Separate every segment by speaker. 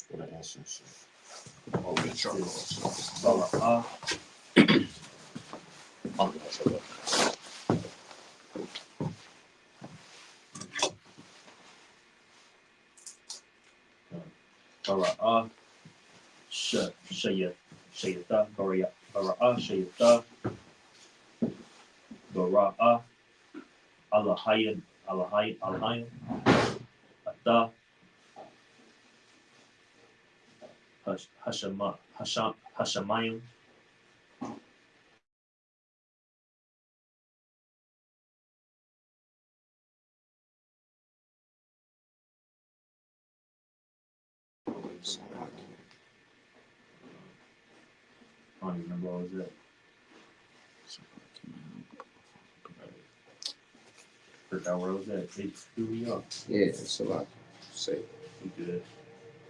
Speaker 1: for the answers. Oh, the charcoal.
Speaker 2: Shayata, Bara'a, Shayata, Bara'a, Alahayan, Ata, Hashamayim, I don't even remember what was it. Forgot where it was at. They threw me up.
Speaker 1: Yeah, it's a lot. Say.
Speaker 2: We good.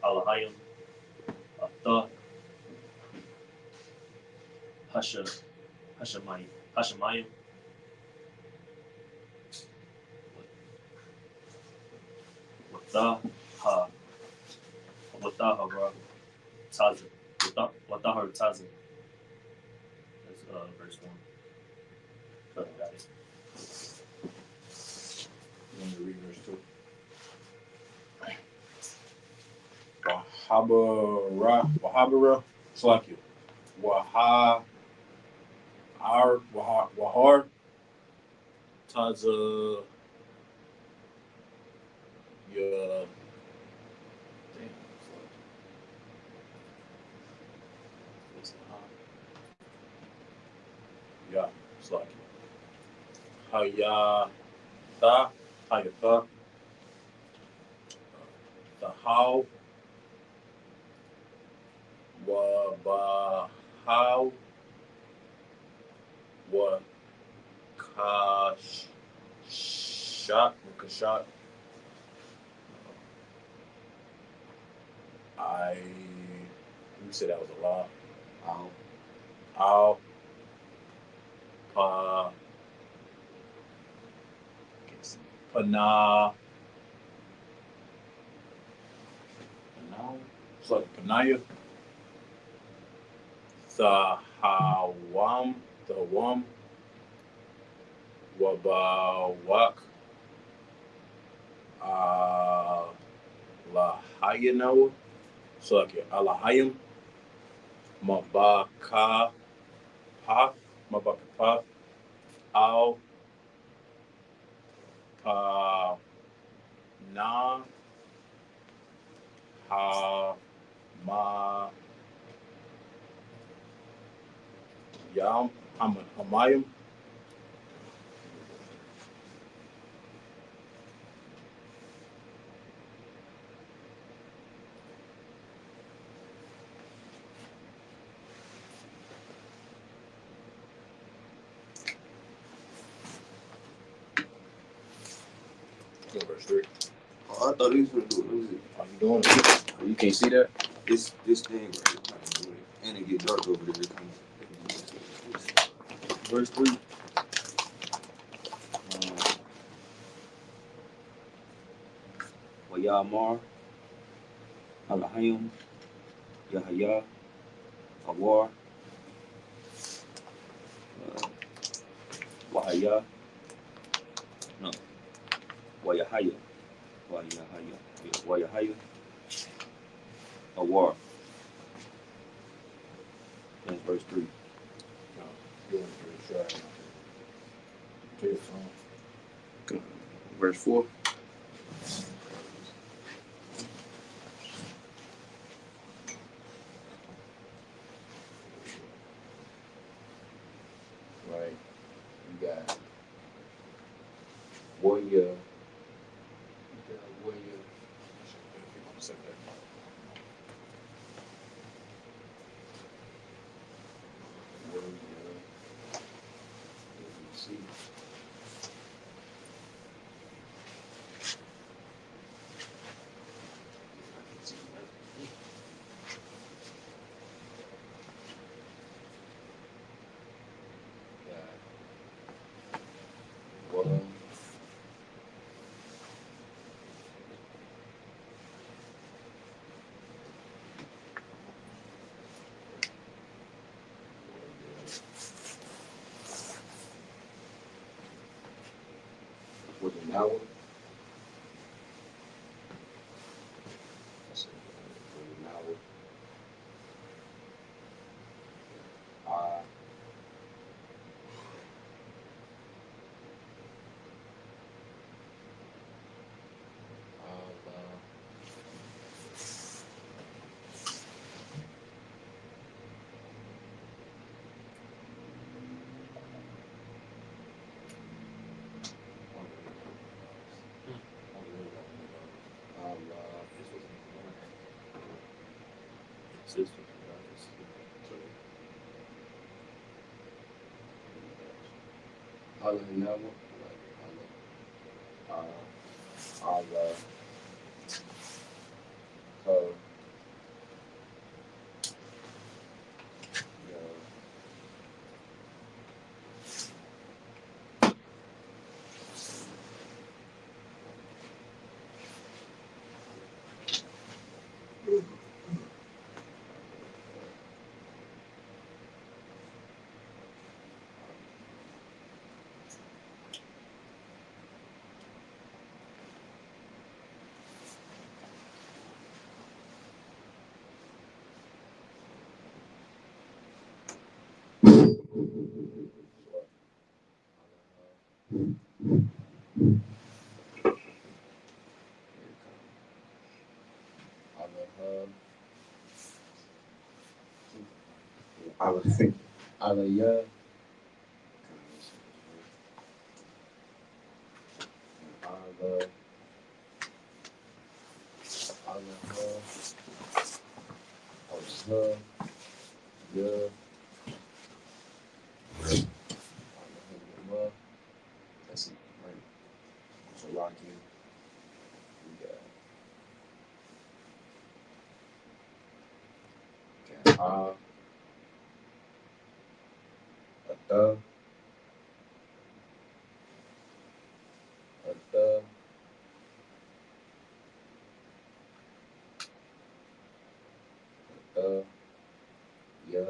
Speaker 2: Alahayim, Ata, Hashamayim, Wata, Hara, Taza, Wata Hara Taza. That's verse 1. Got it.
Speaker 3: You want me to read verse 2? Wahabara, Slakia. Wahar, Taza, ya. Damn, what's the yeah, Slakia. Hayata, the how, how, Kashat. You said that was a lot. I'll, Pana, it's like Panaya, the Hawam, Wabawak, Lahayano, so like Alahayim, Mabaka Pa, Al Pa Na Ha Ma Yam Hamayim. Verse 3.
Speaker 1: Oh, I thought he was going to do it. Let me see.
Speaker 3: Are you doing it?
Speaker 1: You can't see that? This thing right here. I can do it. And it get dark over there. Verse 3. Wayamar, Alahayim, Yahaya, Awar, Wahaya, no, Wayahaya, Awar. That's verse 3.
Speaker 3: No, you want to try it. Take it from
Speaker 1: Verse 4.
Speaker 3: right. You got
Speaker 1: Warrior.
Speaker 3: Now that's it. Now
Speaker 2: Sister.
Speaker 3: Allah now Allah Allah that's it, right? So lock in. We got a yeah,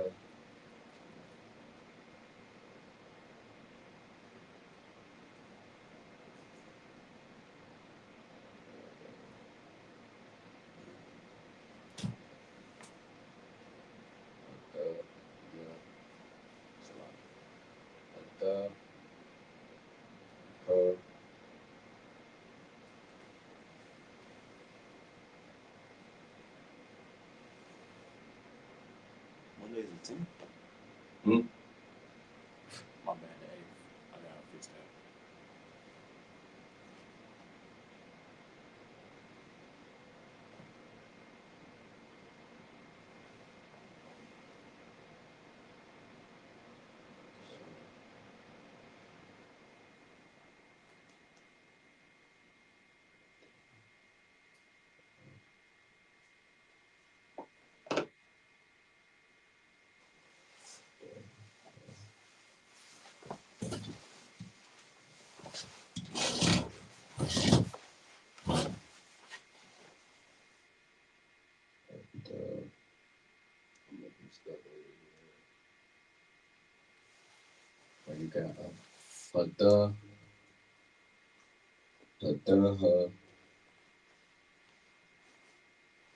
Speaker 3: yeah. So
Speaker 1: Monday's the 10th.
Speaker 3: Hmm?
Speaker 1: My bad, the 8th. I gotta fix that.
Speaker 3: where you got the wa the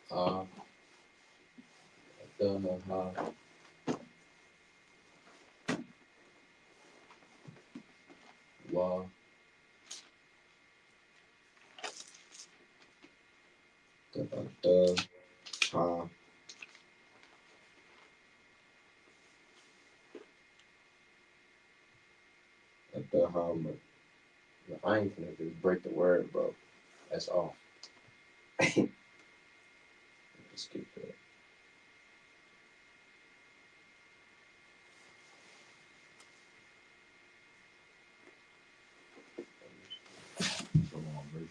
Speaker 3: ha the ha. I ain't gonna just break the word, bro. That's all. Just skip that.
Speaker 1: So long, verse.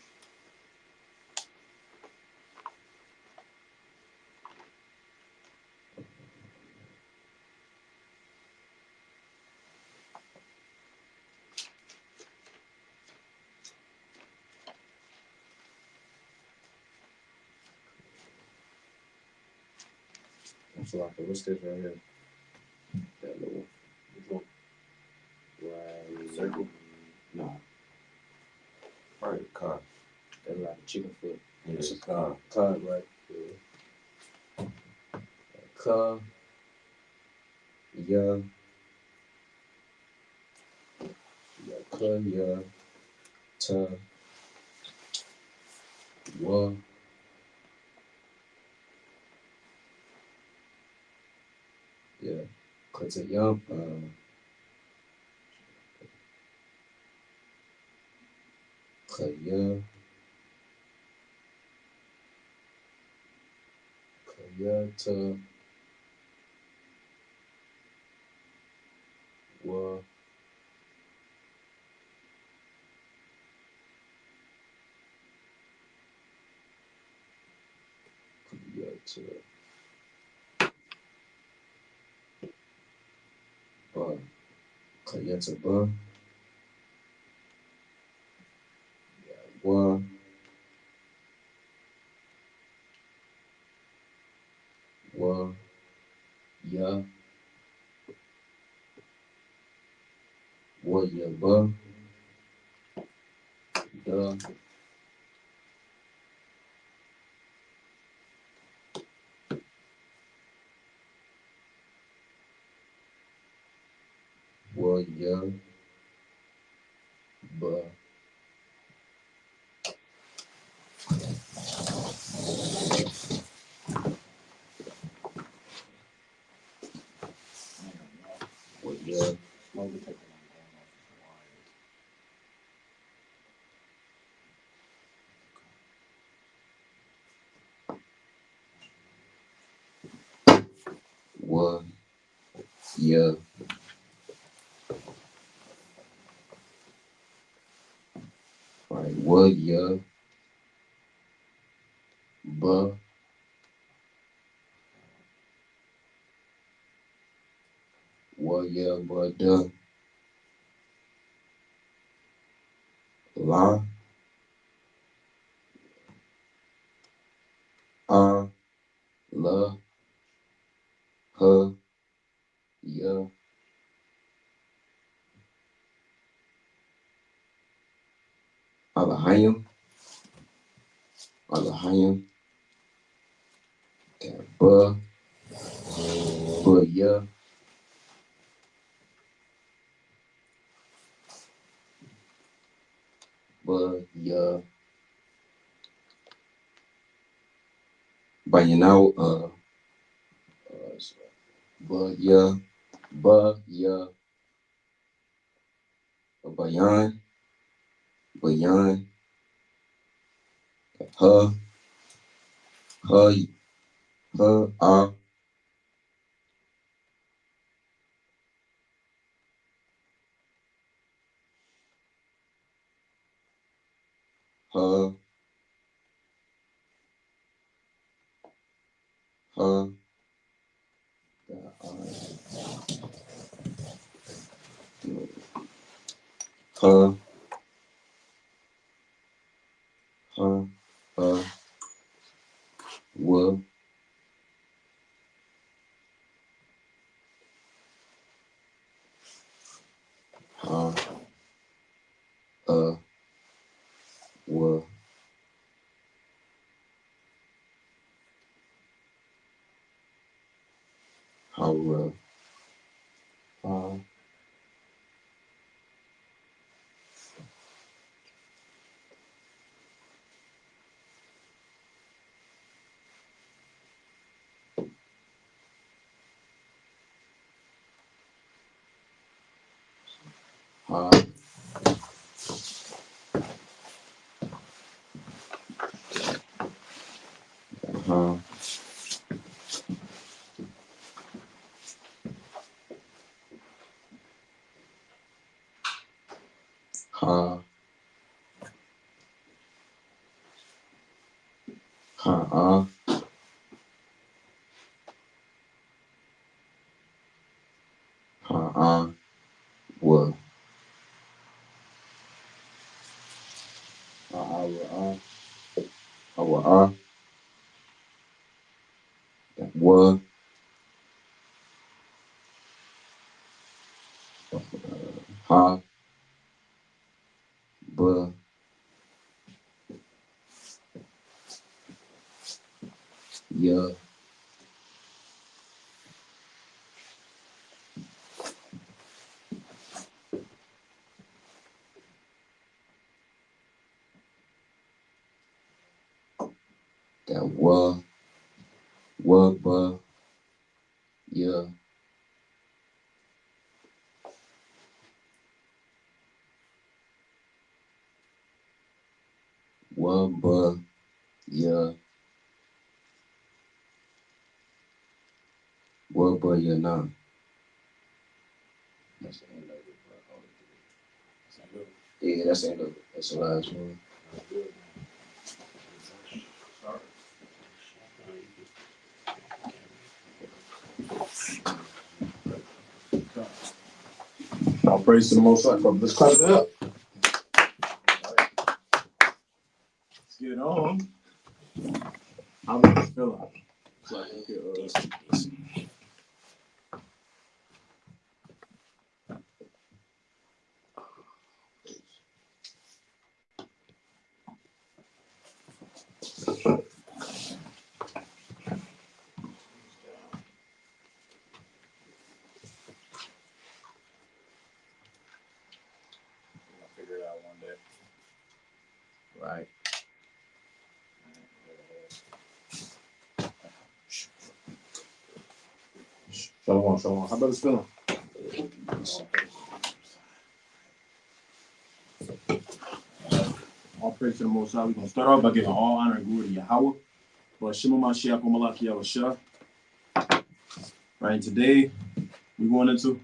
Speaker 3: So like, what's this right here? That little
Speaker 1: Which one?
Speaker 3: right
Speaker 1: Circle? Nah.
Speaker 3: chicken foot.
Speaker 1: Yeah, it's cod.
Speaker 3: Cod, right? Yeah. Cod. Yeah. Cod. Yeah. Ta. Wa. Yeah. Kata yum. Kaya. Kaya ta. Wa. Kaya ta. Ba. Kaya ta ba. Wa. Wa. Ya. Wa ya ba. Da. Wa ya ba. Wa ya. Wa ya. Right. Wa ya ba. Wa ya ba da. La. A. La. Ha. Ya. Alahayim. Alahayim. Ba. Ba ya. Ba ya. Bayanao. Ba ya. Ba ya. Bayan. Bayan. Ha. Ha. Ha. A. Ha. Ha. Ha. Ha. Ha. Wa. Ha. Wa. Hara. Ha. Ha. Ha. Ha. Ha. A. Ha. A. Wa. Ha. A. Wa. A. Ha. Wa. A. Wa. Ha. Ba. Yeah. That but yeah. But yeah. But yeah, nah. That's the end of it, bro. Yeah, that's the end of it. That's the last one.
Speaker 4: I'll praise to the Most High. Let's clap it up. Let's get on. I'm just feeling. It's like, okay, I'll figure it out one day.
Speaker 3: Right.
Speaker 4: Shalom. How about it's feeling? All praise to the Most High. We're going to start off by giving all honor and glory to Yahweh. But Shema Mashiach Omalaki Yahushua. Right, and today we're going into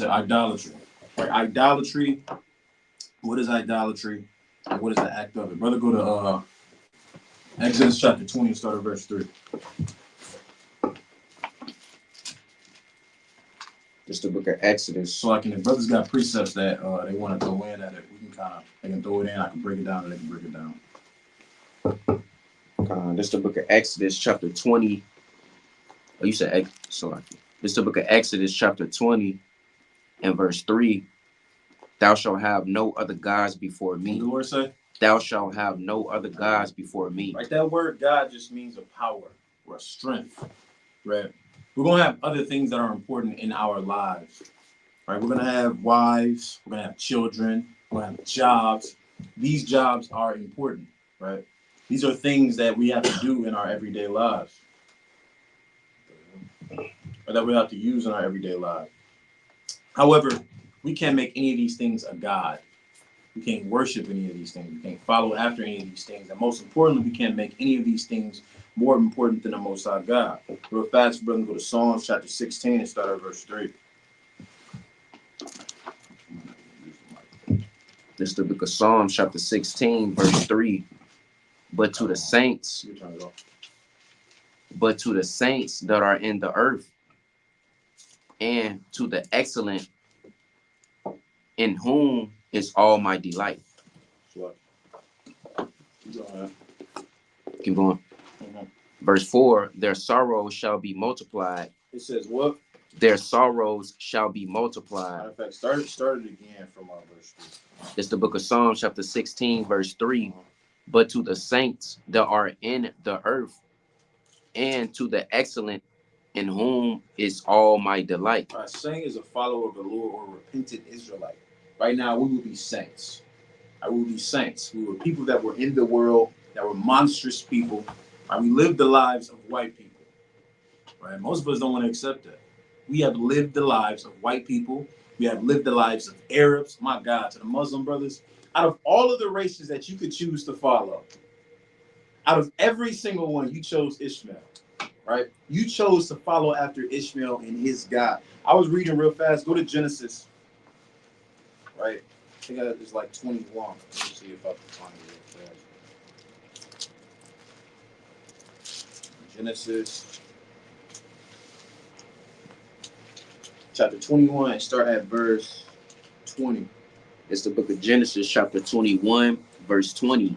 Speaker 4: idolatry. Right, idolatry. What is idolatry? And what is the act of it? Brother, go to Exodus chapter 20 and start at verse 3.
Speaker 3: Just the book of Exodus.
Speaker 4: So like, if brothers got precepts that they want to throw in at it, we can they can throw it in. I can break it down, and they can break it down.
Speaker 3: This the book of Exodus chapter 20. Oh, you said so like this the book of Exodus chapter 20 and verse 3. Thou shalt have no other gods before me.
Speaker 4: What the Lord say?
Speaker 3: Thou shalt have no other gods before me.
Speaker 4: Right, that word God just means a power or a strength. Right. We're gonna have other things that are important in our lives. Right. We're gonna have wives. We're gonna have children. We're gonna have jobs. These jobs are important. Right. These are things that we have to do in our everyday lives, or that we have to use in our everyday lives. However, we can't make any of these things a god. We can't worship any of these things. We can't follow after any of these things. And most importantly, we can't make any of these things more important than the Most High God. Real fast, brother, go to Psalms chapter 16 and start at verse 3.
Speaker 3: This is the book of Psalms chapter 16 verse 3. But to the saints that are in the earth, and to the excellent, in whom is all my delight. Keep going. Verse 4, their sorrows shall be multiplied.
Speaker 4: It says what?
Speaker 3: Their sorrows shall be multiplied.
Speaker 4: Matter of fact, start it again from verse 3.
Speaker 3: It's the book of Psalms chapter 16 verse 3. But to the saints that are in the earth, and to the excellent, in whom is all my delight.
Speaker 4: Right, saint is a follower of the Lord or a repentant Israelite. Right now, we will be saints. I will be saints. We were people that were in the world, that were monstrous people. Right? We lived the lives of white people. Right? Most of us don't want to accept that. We have lived the lives of white people. We have lived the lives of Arabs. My God, to the Muslim brothers. Out of all of the races that you could choose to follow, out of every single one, you chose Ishmael. Right? You chose to follow after Ishmael and his God. I was reading real fast. Go to Genesis. Right? I think it's like 21. Let me see if I can find it real fast. Genesis chapter 21 and start at verse 20.
Speaker 3: It's the book of Genesis chapter 21 verse 20.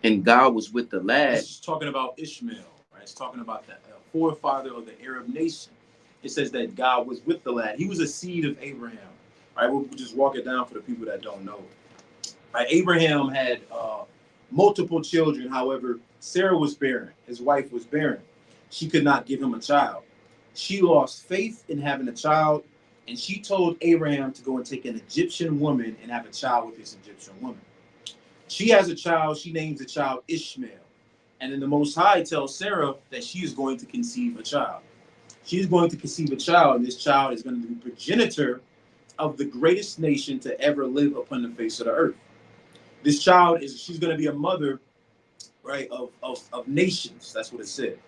Speaker 3: And God was with the lad.
Speaker 4: It's talking about Ishmael. Right? It's talking about the forefather of the Arab nation. It says that God was with the lad. He was a seed of Abraham. All right, we'll just walk it down for the people that don't know. Right, Abraham had multiple children. However, Sarah was barren. His wife was barren. She could not give him a child. She lost faith in having a child, and she told Abraham to go and take an Egyptian woman and have a child with this Egyptian woman. She has a child. She names the child Ishmael. And then the Most High tells Sarah that she is going to conceive a child. She's going to conceive a child, and this child is going to be the progenitor of the greatest nation to ever live upon the face of the earth. This child she's going to be a mother, right, of nations. That's what it said,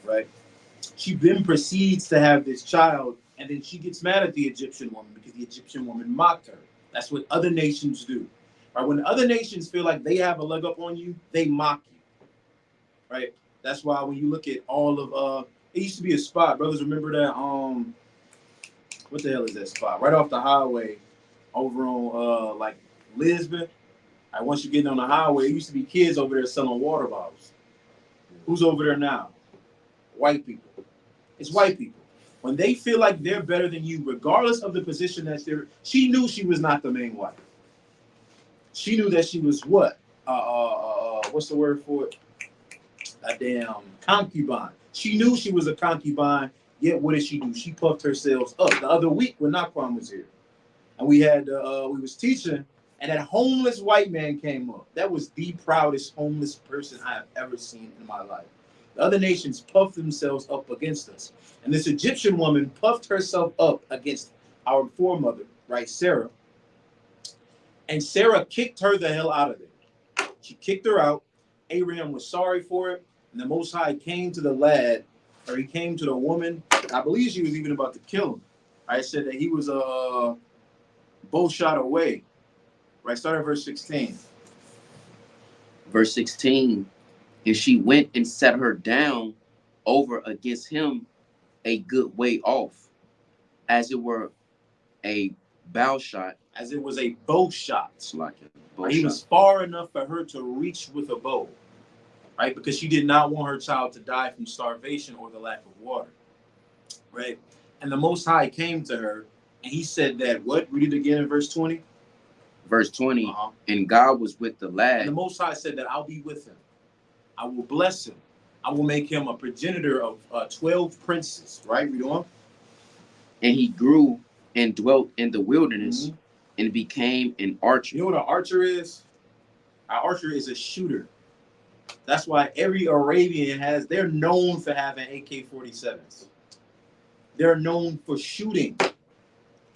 Speaker 4: right? She then proceeds to have this child, and then she gets mad at the Egyptian woman because the Egyptian woman mocked her. That's what other nations do. Right? When other nations feel like they have a leg up on you, they mock you. Right? That's why when you look at all of it used to be a spot, brothers remember that what the hell is that spot? Right off the highway over on like Lisbon. Right, once you get on the highway, it used to be kids over there selling water bottles. Who's over there now? White people. It's white people. When they feel like they're better than you, regardless of the position that they're, she knew she was not the main wife. She knew that she was what? What's the word for it? A damn concubine. She knew she was a concubine, yet what did she do? She puffed herself up. The other week when Naquan was here, and we was teaching, and that homeless white man came up. That was the proudest homeless person I have ever seen in my life. The other nations puffed themselves up against us. And this Egyptian woman puffed herself up against our foremother, right, Sarah. And Sarah kicked her the hell out of there. She kicked her out. Abraham was sorry for it. And the Most High came to the lad, or he came to the woman. I believe she was even about to kill him. I said that he was a bow shot away. Right, start at verse 16.
Speaker 3: Verse 16. And she went and set her down over against him a good way off, as it were a bow shot.
Speaker 4: As it was a bow shot.
Speaker 3: It's like a bow
Speaker 4: he
Speaker 3: shot.
Speaker 4: was far enough for her to reach with a bow, right? Because she did not want her child to die from starvation or the lack of water, right? And the Most High came to her, and he said that, what? Read it again in verse 20.
Speaker 3: Verse 20, and God was with the lad.
Speaker 4: And the Most High said that I'll be with him. I will bless him. I will make him a progenitor of 12 princes, right? Read on.
Speaker 3: And he grew and dwelt in the wilderness and became an archer.
Speaker 4: You know what an archer is? An archer is a shooter. That's why every Arabian they're known for having AK-47s. They're known for shooting.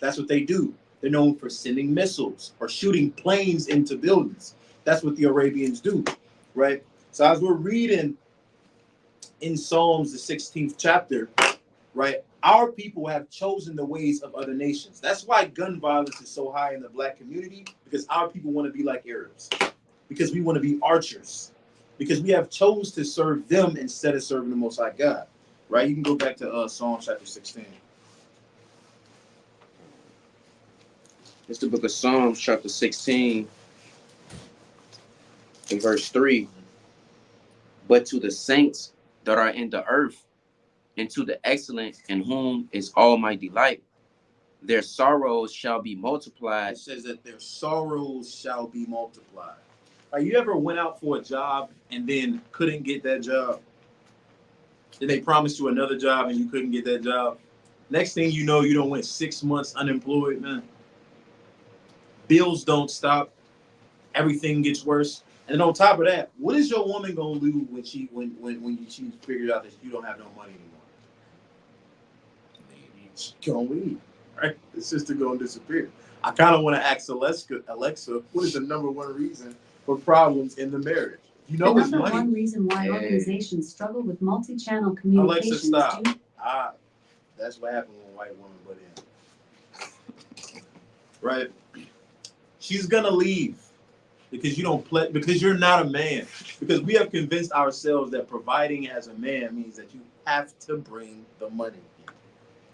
Speaker 4: That's what they do. They're known for sending missiles or shooting planes into buildings. That's what the Arabians do, right? So as we're reading in Psalms, the 16th chapter, right, our people have chosen the ways of other nations. That's why gun violence is so high in the black community, because our people want to be like Arabs, because we want to be archers, because we have chose to serve them instead of serving the Most High God, right? You can go back to Psalm chapter 16.
Speaker 3: It's the book of Psalms, chapter 16, in verse 3. But to the saints that are in the earth, and to the excellent in whom is all my delight, their sorrows shall be multiplied.
Speaker 4: It says that their sorrows shall be multiplied. Right, you ever went out for a job and then couldn't get that job? Then they promised you another job and you couldn't get that job? Next thing you know, you don't went 6 months unemployed, man. Bills don't stop. Everything gets worse. And then on top of that, what is your woman gonna do when she figures out that you don't have no money anymore? She's gonna leave, right? The sister gonna disappear. I kind of want to ask Alexa, what is the number one reason for problems in the marriage? You know,
Speaker 5: the
Speaker 4: it's
Speaker 5: number
Speaker 4: money.
Speaker 5: one reason why organizations struggle with multi-channel communications.
Speaker 4: Alexa, stop. That's what happened when a white woman butt in. Right? She's gonna leave. Because you don't play, because you're not a man. Because we have convinced ourselves that providing as a man means that you have to bring the money in,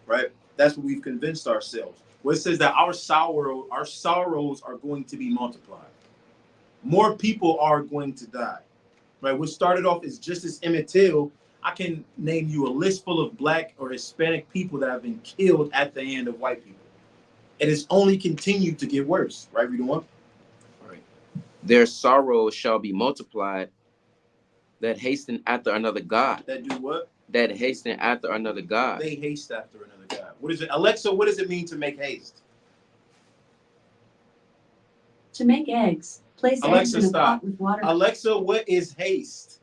Speaker 4: right? That's what we've convinced ourselves. Well, it says that our sorrows are going to be multiplied. More people are going to die, right? What started off as just as immaterial, I can name you a list full of black or Hispanic people that have been killed at the hand of white people. It has only continued to get worse, right? We don't want.
Speaker 3: Their sorrow shall be multiplied that hasten after another God.
Speaker 4: That do what?
Speaker 3: That hasten after another God.
Speaker 4: They haste after another God. What is it? Alexa, what does it mean to make haste?
Speaker 5: To make eggs, place
Speaker 4: Alexa,
Speaker 5: eggs in a
Speaker 4: stop.
Speaker 5: pot with water.
Speaker 4: Alexa, what is haste?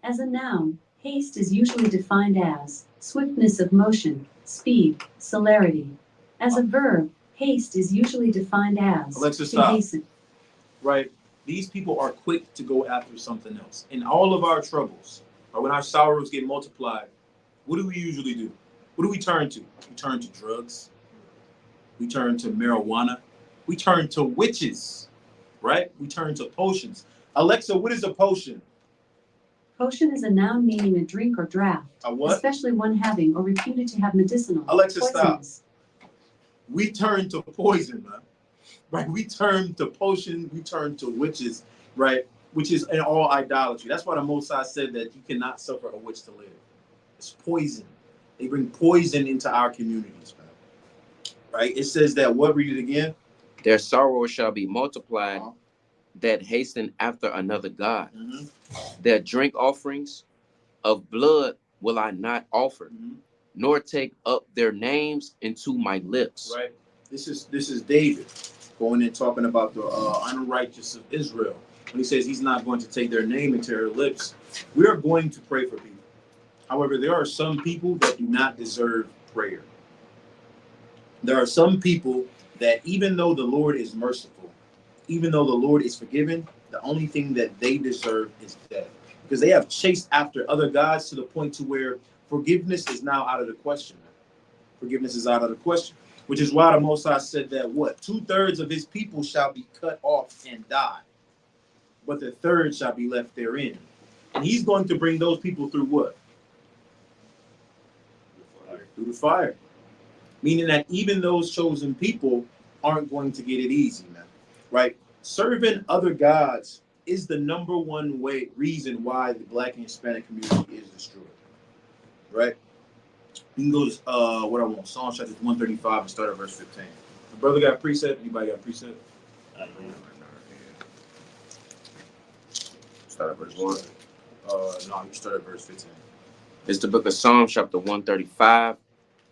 Speaker 5: As a noun, haste is usually defined as swiftness of motion, speed, celerity. As a verb, haste is usually defined as
Speaker 4: Alexa,
Speaker 5: to
Speaker 4: stop.
Speaker 5: hasten.
Speaker 4: Right? These people are quick to go after something else. In all of our troubles, or when our sorrows get multiplied, what do we usually do? What do we turn to? We turn to drugs. We turn to marijuana. We turn to witches, right? We turn to potions. Alexa, what is a potion?
Speaker 5: Potion is a noun meaning a drink or draught,
Speaker 4: A what?
Speaker 5: especially one having or reputed to have medicinal,
Speaker 4: Alexa, stop.
Speaker 5: poisonous.
Speaker 4: We turn to poison, man. Right? We turn to potion. We turn to witches, right? Which is in all idolatry. That's why the Most High said that you cannot suffer a witch to live. It's poison. They bring poison into our communities, man. Right? It says that what? Read it again.
Speaker 3: Their sorrow shall be multiplied that hasten after another God.
Speaker 4: Mm-hmm.
Speaker 3: Their drink offerings of blood will I not offer,
Speaker 4: Mm-hmm.
Speaker 3: nor take up their names into my lips.
Speaker 4: Right. This is David going and talking about the unrighteous of Israel. When he says he's not going to take their name into their lips, we are going to pray for people. However, there are some people that do not deserve prayer. There are some people that even though the Lord is merciful, even though the Lord is forgiving, the only thing that they deserve is death. Because they have chased after other gods to the point to where forgiveness is now out of the question. Forgiveness is out of the question. Which is why the Most High said that what? 2/3 of his people shall be cut off and die, but the third shall be left therein. And he's going to bring those people through what? Through the fire. Meaning that even those chosen people aren't going to get it easy, man. Right? Serving other gods is the number one reason why the Black and Hispanic community is destroyed. Right? You can go to what I want, Psalm chapter 135 and start at verse 15. The brother got a precept? Anybody got a precept?
Speaker 3: Start at verse 1.
Speaker 4: No, you start at verse 15.
Speaker 3: It's the book of Psalms, chapter 135,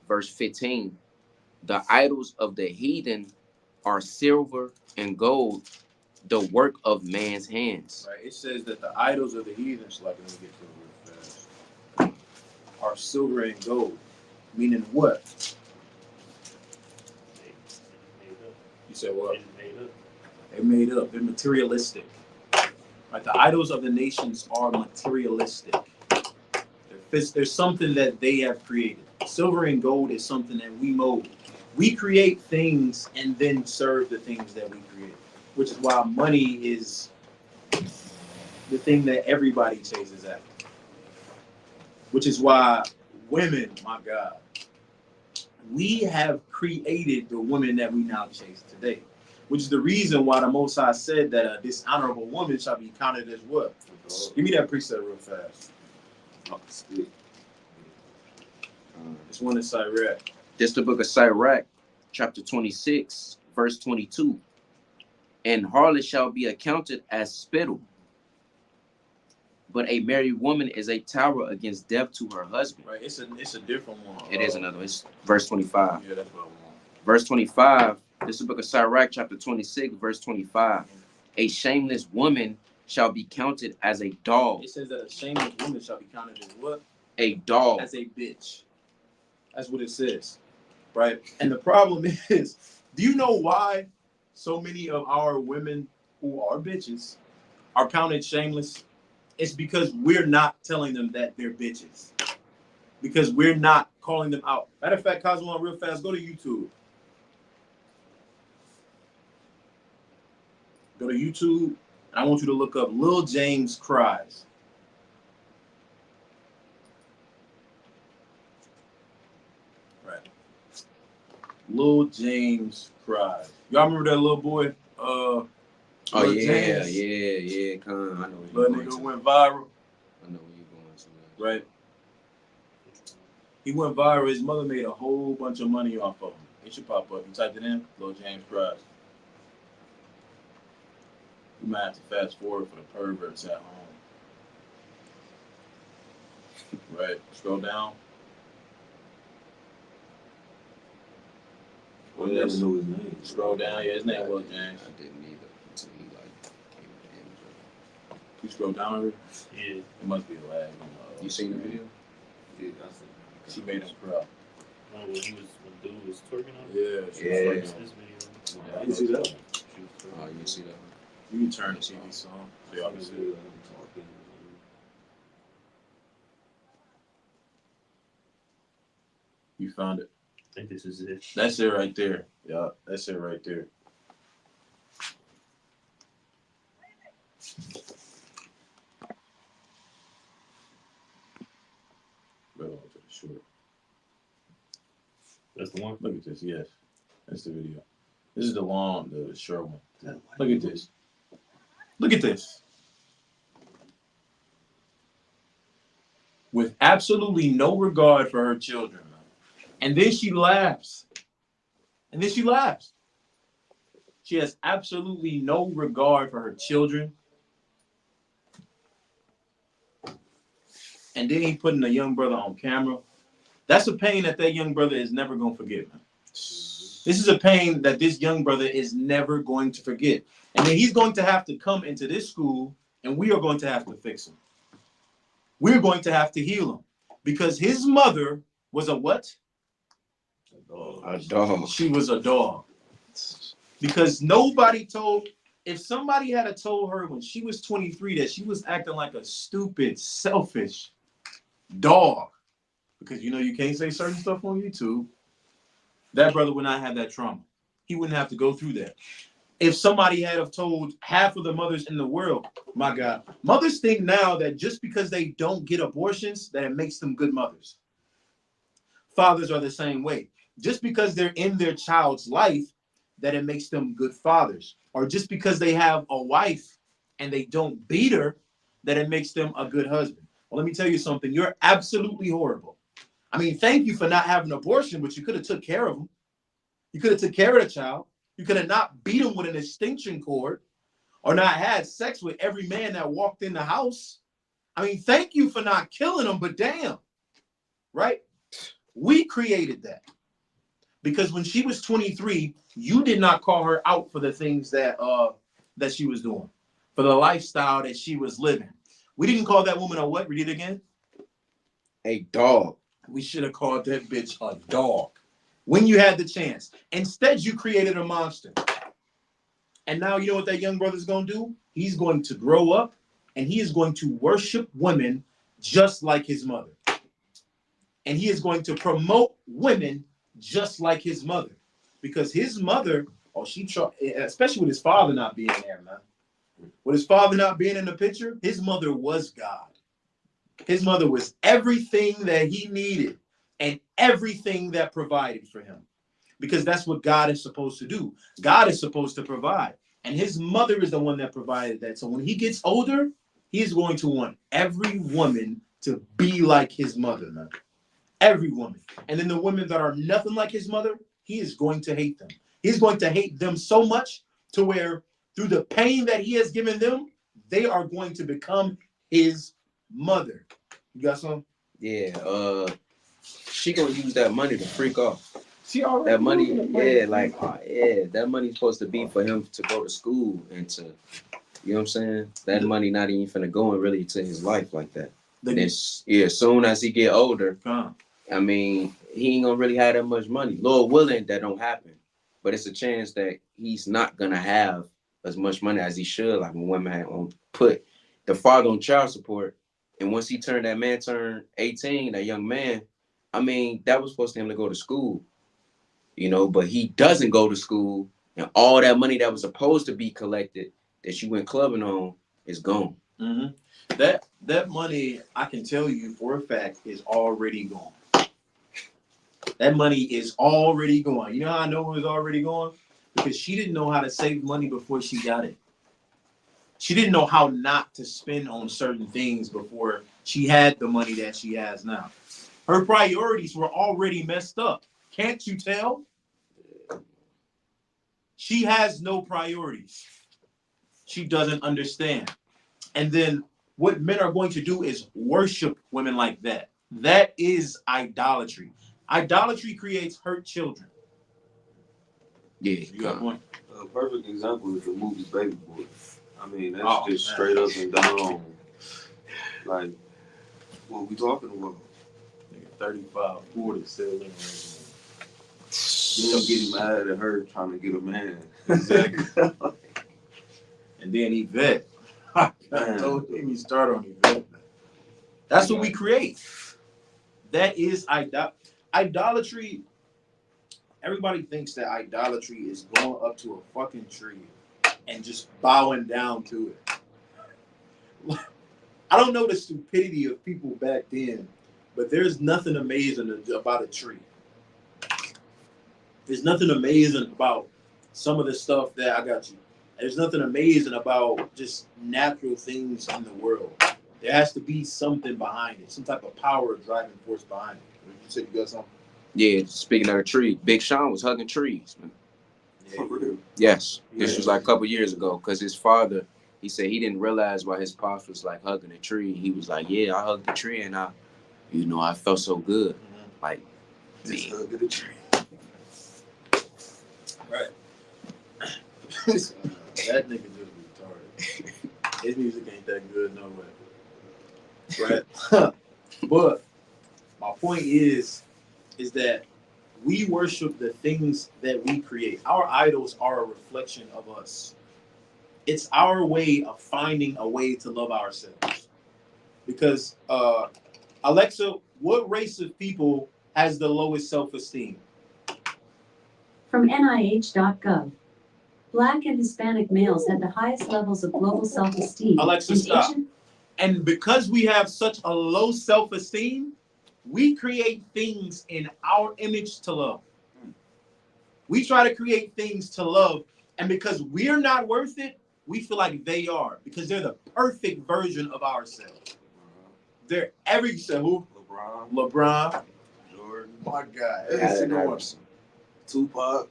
Speaker 3: verse 15. The idols of the heathen are silver and gold, the work of man's hands.
Speaker 4: Right. It says that the idols of the heathen, so let me get to it real fast, are silver and gold. Meaning what? You said what? They're made up. They're materialistic. Right. The idols of the nations are materialistic. There's something that they have created. Silver and gold is something that we mold. We create things and then serve the things that we create, which is why money is the thing that everybody chases after. Which is why women, my God, we have created the women that we now chase today. Which is the reason why the Most High said that a dishonorable woman shall be counted as what? Give me that precept real fast. This one is Sirach.
Speaker 3: This the book of Sirach, chapter 26, verse 22. And harlot shall be accounted as spittle, but a married woman is a tower against death to her husband.
Speaker 4: Right, it's a different one.
Speaker 3: It is another. It's verse 25.
Speaker 4: Yeah, that's what I want.
Speaker 3: Verse 25. This is the book of Sirach, chapter 26, verse 25. A shameless woman shall be counted as a dog.
Speaker 4: It says that a shameless woman shall be counted as what?
Speaker 3: A dog.
Speaker 4: As a bitch. That's what it says. Right? And the problem is, do you know why so many of our women who are bitches are counted shameless? It's because we're not telling them that they're bitches. Because we're not calling them out. Matter of fact, Cosmo, real fast, go to YouTube. Go to YouTube, and I want you to look up Lil James Cries. Right. Lil James Cries. Y'all remember that little boy?
Speaker 3: Oh
Speaker 4: Lil
Speaker 3: yeah,
Speaker 4: James?
Speaker 3: yeah. I know where
Speaker 4: Little
Speaker 3: you're going
Speaker 4: nigga
Speaker 3: to.
Speaker 4: went viral.
Speaker 3: I know where you're going to.
Speaker 4: Right. He went viral. His mother made a whole bunch of money off of him. It should pop up. You typed it in, Lil James Cries. You might have to fast forward for the perverts at home. Right. Scroll down.
Speaker 1: I never knew his name.
Speaker 4: Scroll down. Yeah, his name was James.
Speaker 3: I didn't either until he like came with the image of
Speaker 4: You scroll down over.
Speaker 2: Yeah.
Speaker 4: It must be a lag.
Speaker 3: it. You seen the video?
Speaker 1: Yeah, that's it.
Speaker 4: She made him cry.
Speaker 2: When when dude was twerking on him?
Speaker 4: Yeah. She
Speaker 3: Yeah.
Speaker 4: was
Speaker 2: This
Speaker 4: like,
Speaker 2: video.
Speaker 1: I didn't see that.
Speaker 2: She was twerking.
Speaker 3: Oh, you didn't see that one?
Speaker 4: you can turn the TV song so y'all can see it. You found it.
Speaker 2: I think this is it.
Speaker 4: That's it right there. Yeah, that's it right there. Go to the short.
Speaker 2: That's the one.
Speaker 4: Look at this. Yes, that's the video. This is the short one. Look at this. Look at this. With absolutely no regard for her children, man. And then she laughs. And then she laughs. She has absolutely no regard for her children. And then he putting a young brother on camera. That's a pain that young brother is never going to forget, man. This is a pain that this young brother is never going to forget. And then he's going to have to come into this school, and we are going to have to fix him. We're going to have to heal him. Because his mother was a what?
Speaker 3: A dog.
Speaker 4: She was a dog. Because nobody told, if somebody had told her when she was 23 that she was acting like a stupid, selfish dog, because you know you can't say certain stuff on YouTube, that brother would not have that trauma. He wouldn't have to go through that. If somebody had have told half of the mothers in the world, my God, mothers think now that just because they don't get abortions, that it makes them good mothers. Fathers are the same way. Just because they're in their child's life, that it makes them good fathers. Or just because they have a wife and they don't beat her, that it makes them a good husband. Well, let me tell you something. You're absolutely horrible. I mean, thank you for not having an abortion, but you could have took care of them. You could have took care of the child. You could have not beat him with an extension cord or not had sex with every man that walked in the house. I mean, thank you for not killing him, but damn, right? We created that. Because when she was 23, you did not call her out for the things that she was doing, for the lifestyle that she was living. We didn't call that woman a what? Read it again.
Speaker 3: A dog.
Speaker 4: We should have called that bitch a dog when you had the chance. Instead, you created a monster. And now you know what that young brother's going to do? He's going to grow up and he is going to worship women just like his mother. And he is going to promote women just like his mother. Because his mother, especially with his father not being there, man. With his father not being in the picture, his mother was God. His mother was everything that he needed and everything that provided for him. Because that's what God is supposed to do. God is supposed to provide. And his mother is the one that provided that. So when he gets older, he's going to want every woman to be like his mother, man. Every woman. And then the women that are nothing like his mother, he is going to hate them. He's going to hate them so much to where through the pain that he has given them, they are going to become his mother. You got some?
Speaker 3: Yeah, she gonna use that money to freak off.
Speaker 4: She already
Speaker 3: That money, that money's supposed to be for him to go to school and to, you know what I'm saying? That money not even finna go in really to his life like that. As soon as he get older, I mean, he ain't gonna really have that much money. Lord willing, that don't happen. But it's a chance that he's not gonna have as much money as he should. Like when women put the father on child support, and once that man turned 18, that young man, I mean, that was supposed to him to go to school, you know, but he doesn't go to school, and all that money that was supposed to be collected that you went clubbing on is gone.
Speaker 4: Mm-hmm. That money, I can tell you for a fact, is already gone. That money is already gone. You know how I know it was already gone? Because she didn't know how to save money before she got it. She didn't know how not to spend on certain things before she had the money that she has now. Her priorities were already messed up. Can't you tell? She has no priorities. She doesn't understand. And then what men are going to do is worship women like that. That is idolatry. Idolatry creates hurt children.
Speaker 3: Yeah,
Speaker 4: You got a point?
Speaker 1: A perfect example is the movie Baby Boy. I mean, that's
Speaker 4: Oh,
Speaker 1: just
Speaker 4: man.
Speaker 1: straight up and down. Like, what we talking about?
Speaker 4: Nigga, 35, 40 still in.
Speaker 1: Them getting mad at her trying to get a man.
Speaker 4: Exactly. And then Yvette. Don't get me started on Yvette. That's what we create. That is idolatry. Everybody thinks that idolatry is going up to a fucking tree and just bowing down to it. I don't know the stupidity of people back then, but there's nothing amazing about a tree. There's nothing amazing about some of the stuff that I got you. There's nothing amazing about just natural things in the world. There has to be something behind it, some type of power or driving force behind it. You said you got something?
Speaker 3: Yeah, speaking of the tree, Big Sean was hugging trees, man.
Speaker 1: For real.
Speaker 3: Yes, this was like a couple years ago, because his father, he said he didn't realize why his pops was like hugging a tree. He was like, yeah, I hugged the tree and I felt so good. Like,
Speaker 1: Just
Speaker 3: man.
Speaker 1: hug at a tree.
Speaker 4: Right. That nigga just retarded. His music ain't that good, no way. Right? But my point is that we worship the things that we create. Our idols are a reflection of us. It's our way of finding a way to love ourselves. Because, Alexa, what race of people has the lowest self-esteem?
Speaker 5: From NIH.gov. Black and Hispanic males had the highest levels of global self-esteem.
Speaker 4: Alexa, stop. And because we have such a low self-esteem, we create things in our image to love. We try to create things to love, and because we're not worth it, we feel like they are, because they're the perfect version of ourselves. They're every who? LeBron,
Speaker 1: Jordan,
Speaker 4: my God, every
Speaker 3: Allen
Speaker 4: single one.
Speaker 3: Iverson.
Speaker 1: Tupac.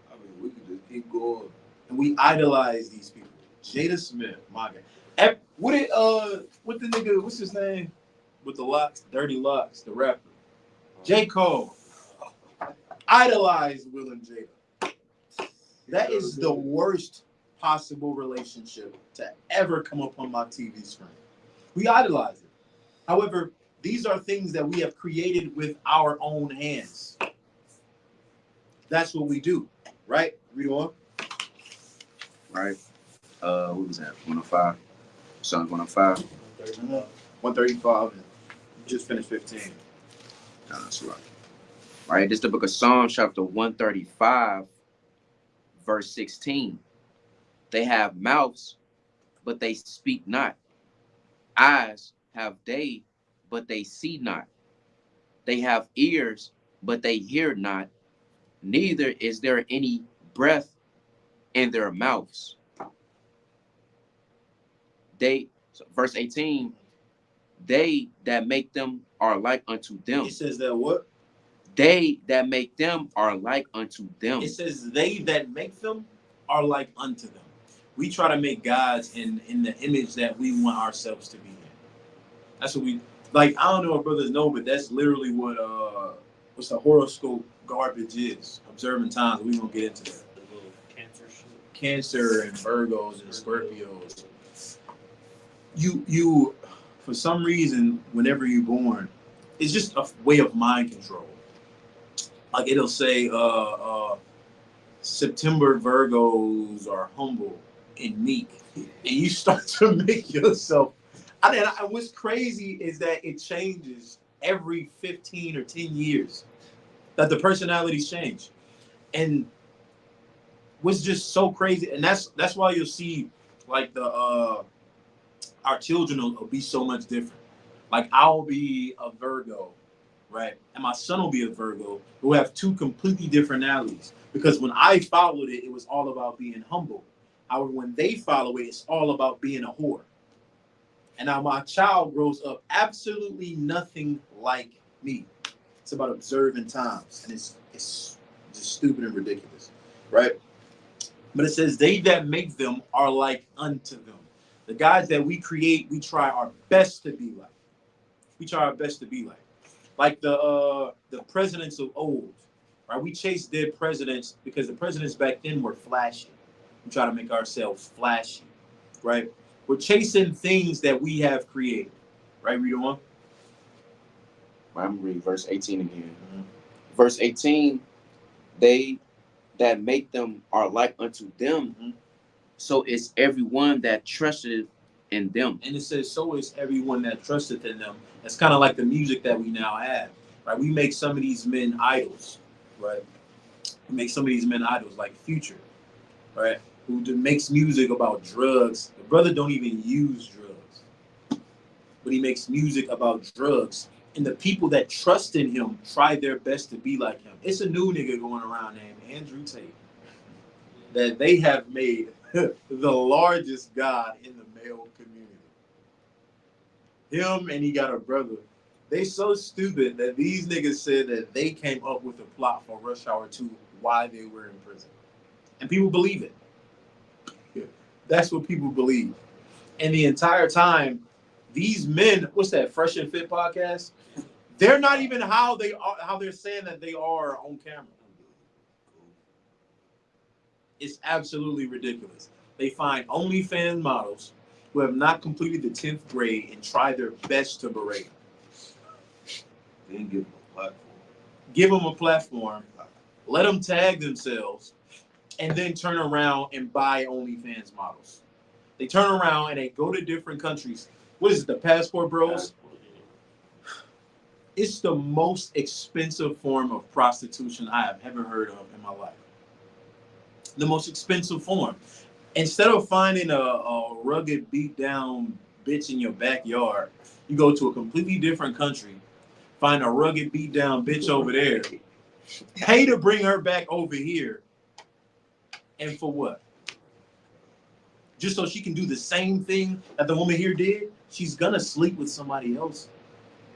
Speaker 1: I mean, we could just keep going.
Speaker 4: And we idolize these people. Jada Smith, my God. What the nigga? What's his name? With the locks, dirty locks, the rapper. J. Cole. Idolized Will and Jada. That is the worst possible relationship to ever come up on my TV screen. We idolize it. However, these are things that we have created with our own hands. That's what we do, right? Read on.
Speaker 3: Right? What was that? 105. Psalms 105.
Speaker 4: 135. Just finished 15.
Speaker 3: No, that's right. Right, this is the book of Psalms, chapter 135, verse 16. They have mouths, but they speak not. Eyes have they, but they see not. They have ears, but they hear not. Neither is there any breath in their mouths. Verse 18, they that make them are like unto them.
Speaker 4: It says that what?
Speaker 3: They that make them are like unto them.
Speaker 4: It says they that make them are like unto them. We try to make gods in the image that we want ourselves to be in. That's what we like. I don't know if brothers know, but that's literally what's the horoscope garbage is. Observing times. We gonna get into that.
Speaker 2: The little Cancer shit.
Speaker 4: Cancer and Virgos and Scorpios. You for some reason, whenever you're born, it's just a way of mind control. Like it'll say, September Virgos are humble and meek, and you start to make yourself. What's crazy is that it changes every 15 or 10 years. That the personalities change, and what's just so crazy, and that's why you'll see like our children will be so much different. Like I'll be a Virgo, right? And my son will be a Virgo, who have two completely different personalities. Because when I followed it, it was all about being humble. However, when they follow it, it's all about being a whore. And now my child grows up absolutely nothing like me. It's about observing times, and it's just stupid and ridiculous, right? But it says, they that make them are like unto them. The guys that we create, we try our best to be like. We try our best to be like. Like the presidents of old, right? We chase dead presidents because the presidents back then were flashy. We try to make ourselves flashy, right? We're chasing things that we have created, right? Read on.
Speaker 3: I'm reading verse 18 again. Verse 18, they that make them are like unto them. So is everyone that trusted in them.
Speaker 4: And it says, so is everyone that trusteth in them. It's kind of like the music that we now have, right? We make some of these men idols, right? We make some of these men idols, like Future, right? Who makes music about drugs. The brother don't even use drugs, but he makes music about drugs. And the people that trust in him try their best to be like him. It's a new nigga going around named Andrew Tate that they have made the largest god in the male community. Him and he got a brother. They so stupid that these niggas said that they came up with a plot for Rush Hour 2 while they were in prison. And people believe it. That's what people believe. And the entire time, these men, what's that, Fresh and Fit podcast? They're not even how they are, how they're saying that they are on camera. It's absolutely ridiculous. They find OnlyFans models who have not completed the 10th grade and try their best to berate them.
Speaker 1: Then give them a platform.
Speaker 4: Give them a platform, let them tag themselves, and then turn around and buy OnlyFans models. They turn around and they go to different countries. What is it, the Passport Bros? It's the most expensive form of prostitution I have ever heard of in my life. The most expensive form. Instead of finding a rugged, beat down bitch in your backyard, you go to a completely different country, find a rugged, beat down bitch over there, pay to bring her back over here, and for what? Just so she can do the same thing that the woman here did? She's gonna sleep with somebody else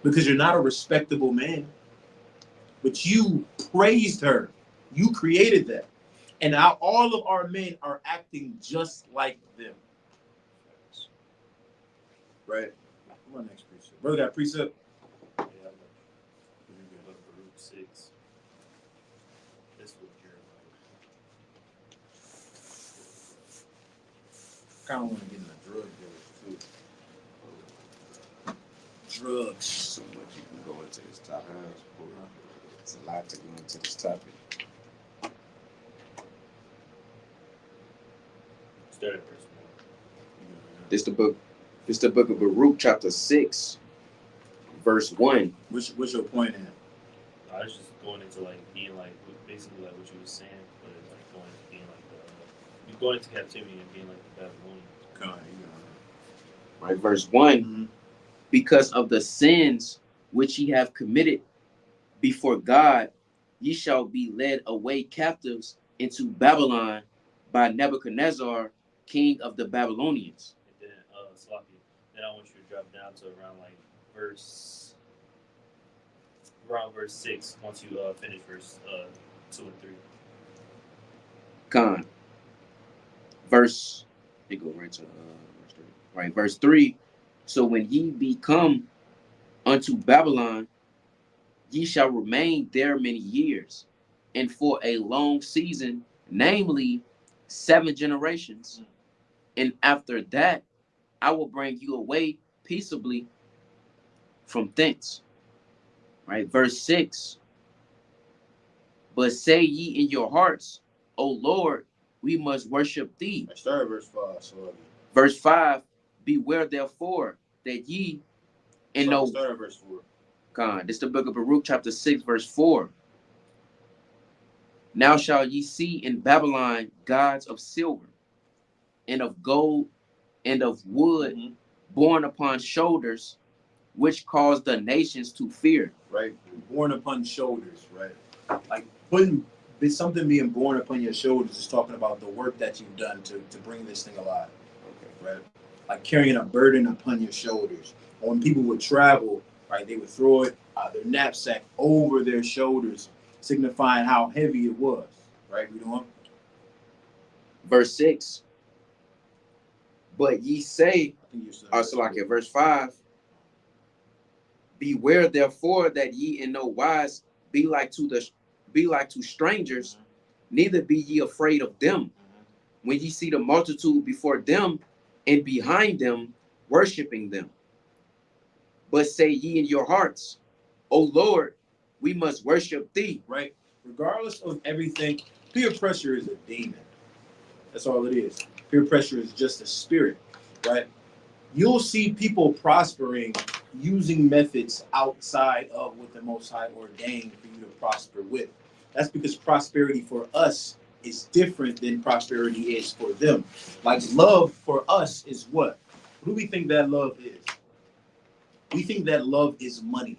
Speaker 4: because you're not a respectable man. But you praised her. You created that. And now all of our men are acting just like them. Right? Come on, next precept. Brother got a precept?
Speaker 2: Yeah, I'm up for Route 6. This would
Speaker 4: I kind of want to get in the drug dealers too. Drugs.
Speaker 3: So much you can go into this topic. It's a lot to go into this topic.
Speaker 2: start at verse 1.
Speaker 3: This the book of Baruch, chapter 6, verse 1.
Speaker 4: What's your point in?
Speaker 2: I was just going into like being like basically like what you were saying, but it's like going into being like you going into captivity and being like the Babylonians.
Speaker 3: Right, verse 1.
Speaker 4: Mm-hmm.
Speaker 3: Because of the sins which ye have committed before God, ye shall be led away captives into Babylon by Nebuchadnezzar, king of the Babylonians.
Speaker 2: And then Sloppy. Then I want you to drop down to around like verse 6 once you finish verse 2 and 3.
Speaker 3: Con. Verse, they go right to verse 3. Right, verse 3. So when ye be come unto Babylon, ye shall remain there many years, and for a long season, namely 7 generations. And after that, I will bring you away peaceably from thence. Right, verse 6. But say ye in your hearts, O Lord, we must worship thee.
Speaker 4: I started verse 5. So
Speaker 3: Verse 5. Beware therefore that ye and no.
Speaker 4: Start at verse 4.
Speaker 3: God, this is the book of Baruch, chapter 6, verse 4. Now shall ye see in Babylon gods of silver, and of gold, and of wood, borne upon shoulders, which cause the nations to fear.
Speaker 4: Right? Born upon shoulders, right? Like putting something being born upon your shoulders is talking about the work that you've done to bring this thing alive. Okay, right? Like carrying a burden upon your shoulders. Or when people would travel, right, they would throw it, their knapsack over their shoulders, signifying how heavy it was. Right? We don't.
Speaker 3: Verse 6. But ye say,
Speaker 4: I think you're saying
Speaker 3: also like at verse 5, beware therefore that ye in no wise be like to strangers, neither be ye afraid of them, when ye see the multitude before them and behind them worshiping them. But say ye in your hearts, O Lord, we must worship thee.
Speaker 4: right? Regardless of everything, peer pressure is a demon. That's all it is. Peer pressure is just a spirit, right? You'll see people prospering using methods outside of what the Most High ordained for you to prosper with. That's because prosperity for us is different than prosperity is for them. Like love for us is what? What do we think that love is? We think that love is money,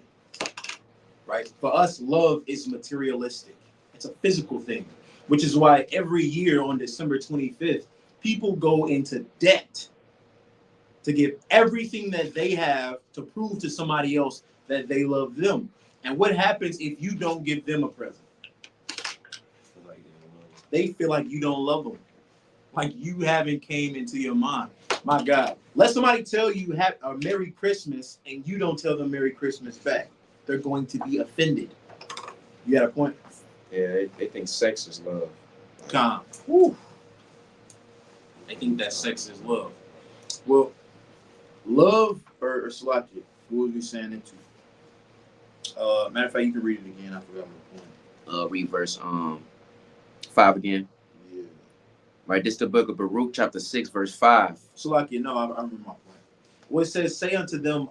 Speaker 4: right? For us, love is materialistic. It's a physical thing, which is why every year on December 25th, people go into debt to give everything that they have to prove to somebody else that they love them. And what happens if you don't give them a present? They feel like you don't love them, like you haven't came into your mind. My God, let somebody tell you have a Merry Christmas and you don't tell them Merry Christmas back. They're going to be offended. You got a point?
Speaker 3: Yeah, they think sex is love.
Speaker 4: Calm. Woo. They think that sex is love. Well, love or Salaki, what was you saying into? Matter of fact, you can read it again. I forgot my point.
Speaker 3: Read verse 5 again.
Speaker 4: Yeah.
Speaker 3: Right, this is the book of Baruch, chapter 6, verse 5.
Speaker 4: Salaki, no, I remember my point. Well, it says, say unto them,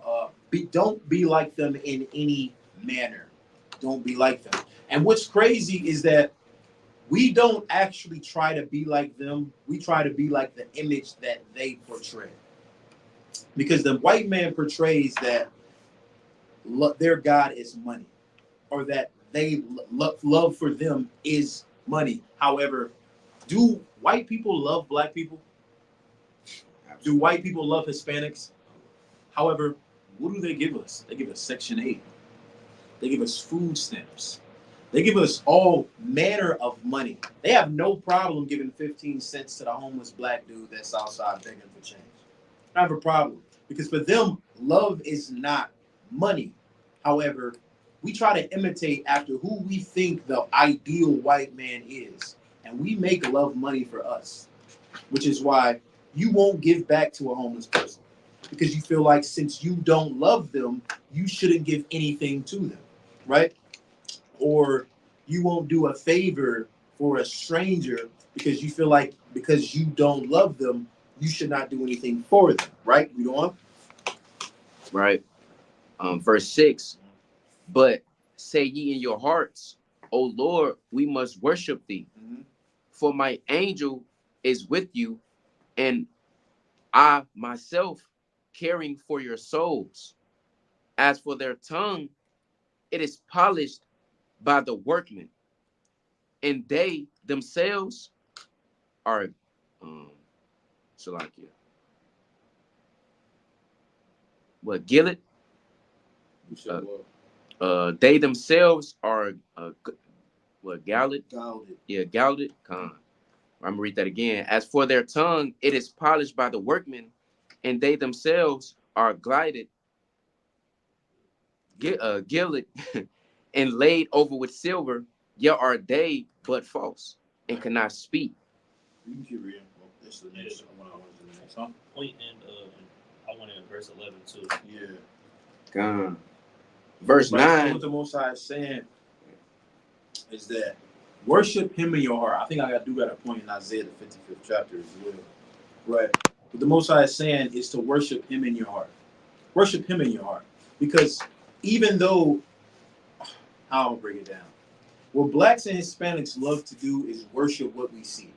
Speaker 4: don't be like them in any manner. Don't be like them. And what's crazy is that we don't actually try to be like them. We try to be like the image that they portray. Because the white man portrays that their God is money, or that they love for them is money. However, do white people love black people? Do white people love Hispanics? However, what do they give us? They give us Section 8. They give us food stamps. They give us all manner of money. They have no problem giving 15 cents to the homeless black dude that's outside begging for change. I have a problem. Because for them, love is not money. However, we try to imitate after who we think the ideal white man is. And we make love money for us. Which is why you won't give back to a homeless person. Because you feel like since you don't love them, you shouldn't give anything to them. Right? Or you won't do a favor for a stranger because you feel like because you don't love them, you should not do anything for them, right? You know on?
Speaker 3: Right. Verse 6. But say ye in your hearts, O Lord, we must worship thee.
Speaker 4: Mm-hmm.
Speaker 3: For my angel is with you, and I myself caring for your souls. As for their tongue, it is polished by the workmen, and they themselves are Salakia. What Gillet?
Speaker 4: You said
Speaker 3: They themselves are what Gallet?
Speaker 4: Galded.
Speaker 3: Yeah, Galded. Khan. I'm gonna read that again. As for their tongue, it is polished by the workmen, and they themselves are glided, gilded, and laid over with silver. Yet are they but false, and cannot speak.
Speaker 4: You can keep reading. Well, this is the next one. I want to do the next, huh?
Speaker 2: Point and I want it in verse 11 too.
Speaker 4: Yeah.
Speaker 3: Khan. Verse
Speaker 4: Right. So
Speaker 3: 9.
Speaker 4: what the Most High is saying is that worship Him in your heart. I think I got a point in Isaiah the 55th chapter as well. Right. What the Most High is saying is to worship Him in your heart. Worship Him in your heart, because even though I'll break it down. What blacks and Hispanics love to do is worship what we see.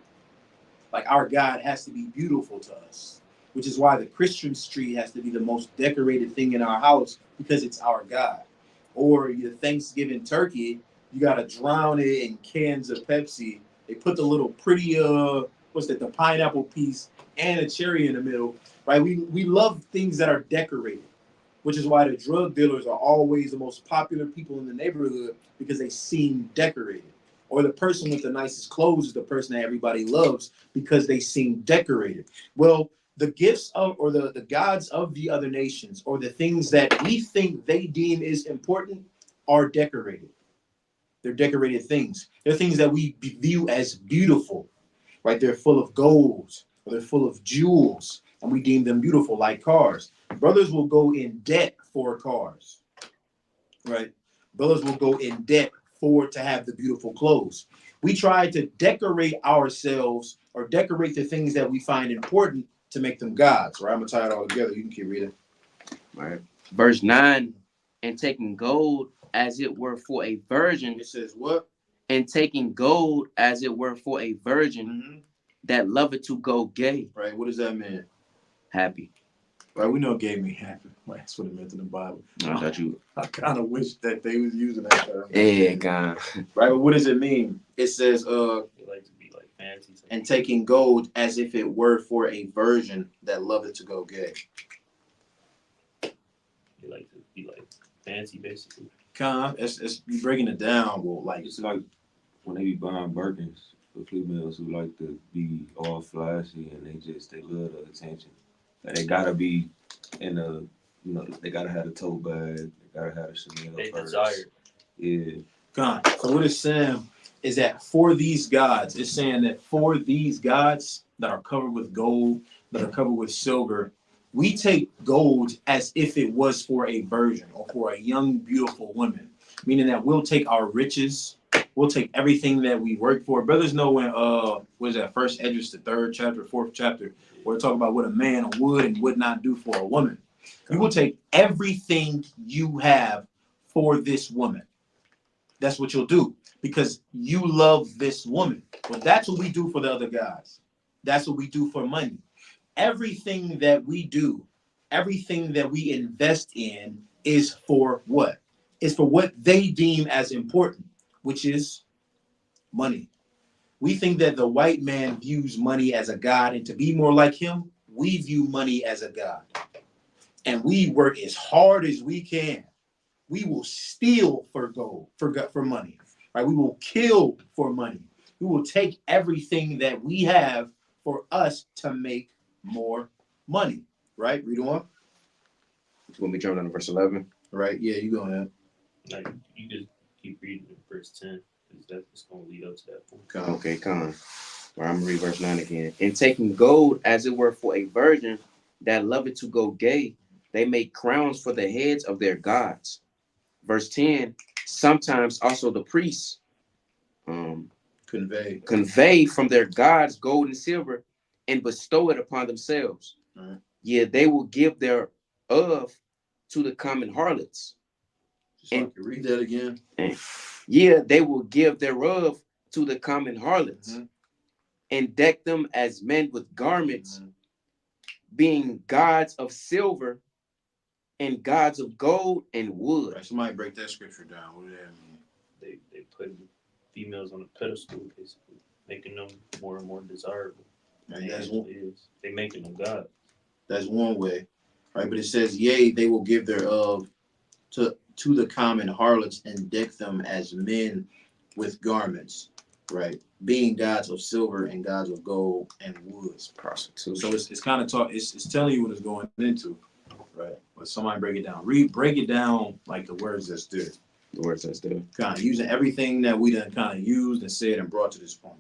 Speaker 4: Like our God has to be beautiful to us, which is why the Christmas tree has to be the most decorated thing in our house because it's our God. Or your Thanksgiving turkey, you gotta drown it in cans of Pepsi. They put the little pretty the pineapple piece and a cherry in the middle, right? We love things that are decorated, which is why the drug dealers are always the most popular people in the neighborhood because they seem decorated. Or the person with the nicest clothes is the person that everybody loves because they seem decorated. Well, the gifts of, or the gods of the other nations, or the things that we think they deem is important, are decorated. They're decorated things. They're things that we view as beautiful, right? They're full of gold, or they're full of jewels, and we deem them beautiful, like cars. Brothers will go in debt for cars, right? Brothers will go in debt to have the beautiful clothes. We try to decorate ourselves or decorate the things that we find important to make them gods, right? I'm gonna tie it all together. You can keep reading.
Speaker 3: All right. Verse 9, and taking gold as it were for a virgin.
Speaker 4: It says what?
Speaker 3: And taking gold as it were for a virgin that loveth to go gay.
Speaker 4: Right. What does that mean?
Speaker 3: Happy.
Speaker 4: Right. We know gay mean happy. Right. That's what it meant in the Bible.
Speaker 3: I thought you.
Speaker 4: I kind of wish that they was using that term.
Speaker 3: Yeah, God.
Speaker 4: Right. But what does it mean? It says
Speaker 2: They like to be like fancy.
Speaker 4: and taking gold as if it were for a virgin that loveth to go gay.
Speaker 2: They like to be like fancy, basically.
Speaker 4: It's you breaking it down. Well, like
Speaker 1: It's like when they be buying Birkins for females who like to be all flashy and they love the attention. Like they gotta be in a, they gotta have a tote bag. They gotta have a Chanel
Speaker 2: They
Speaker 1: purse.
Speaker 2: desire.
Speaker 1: Yeah.
Speaker 4: God. So what it's saying is that for these gods, it's saying that for these gods that are covered with gold, that are covered with silver, we take gold as if it was for a virgin or for a young, beautiful woman. Meaning that we'll take our riches, we'll take everything that we work for. Brothers know when what is that, First Esdras, the 3rd chapter, 4th chapter, where it talk about what a man would and would not do for a woman. You will take everything you have for this woman. That's what you'll do because you love this woman. Well, that's what we do for the other guys. That's what we do for money. Everything that we do, everything that we invest in is for what? It's for what they deem as important, which is money. We think that the white man views money as a god, and to be more like him, we view money as a god. And we work as hard as we can. We will steal for gold, for money, right? We will kill for money. We will take everything that we have for us to make more money, right? Read on.
Speaker 3: When we jump down to verse 11.
Speaker 4: Right, yeah, you go ahead.
Speaker 2: Like you just keep reading in verse 10 because that's going to lead up to that point.
Speaker 3: Okay, come. Well, I'm going to read verse 9 again. And taking gold as it were for a virgin that loveth to go gay, they make crowns for the heads of their gods. Verse 10, sometimes also the priests convey from their gods gold and silver and bestow it upon themselves.
Speaker 4: Right.
Speaker 3: Yeah, they will give their of to the common harlots.
Speaker 4: And read that again.
Speaker 3: Yeah, they will give thereof to the common harlots and deck them as men with garments, being gods of silver and gods of gold and wood.
Speaker 4: Right, somebody break that scripture down. What does that mean?
Speaker 2: They put females on a pedestal, basically, making them more and more desirable.
Speaker 4: Right,
Speaker 2: they making them God.
Speaker 4: That's one way, right? But it says, yea, they will give thereof to the common harlots and deck them as men with garments, right? Being gods of silver and gods of gold and woods.
Speaker 3: Prostitution.
Speaker 4: So it's kind of it's telling you what it's going into, right? But somebody break it down. Break it down like the words that's there.
Speaker 3: The words that's there.
Speaker 4: Kind of using everything that we done kind of used and said and brought to this point.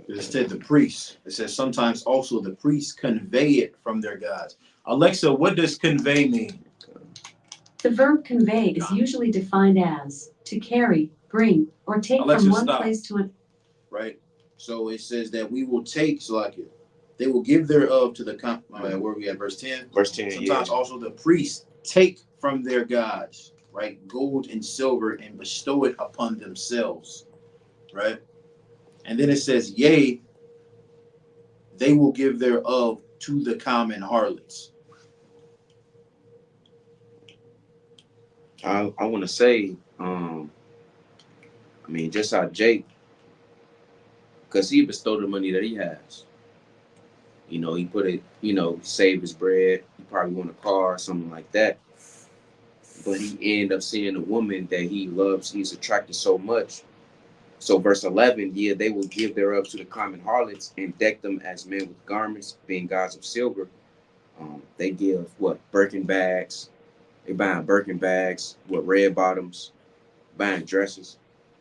Speaker 4: It said the priests. It says sometimes also the priests convey it from their gods. Alexa, what does convey mean?
Speaker 5: The verb convey is usually defined as to carry, bring, or take
Speaker 4: Alexa,
Speaker 5: from one
Speaker 4: stop.
Speaker 5: place to another.
Speaker 4: Right. So it says that we will take, so like it, they will give thereof to the where we at verse 10.
Speaker 3: Verse 10.
Speaker 4: Sometimes also the priests take from their gods, right, gold and silver and bestow it upon themselves, right? And then it says, yea, they will give thereof to the common harlots.
Speaker 3: I want to say, just how Jake, because he bestowed the money that he has. You know, he put it, saved his bread. He probably won a car or something like that. but he end up seeing a woman that he loves, he's attracted so much. So verse 11, yeah, they will give thereof to the common harlots and deck them as men with garments, being gods of silver. They give what? Birkin bags. They buying Birkin bags with red bottoms, buying dresses,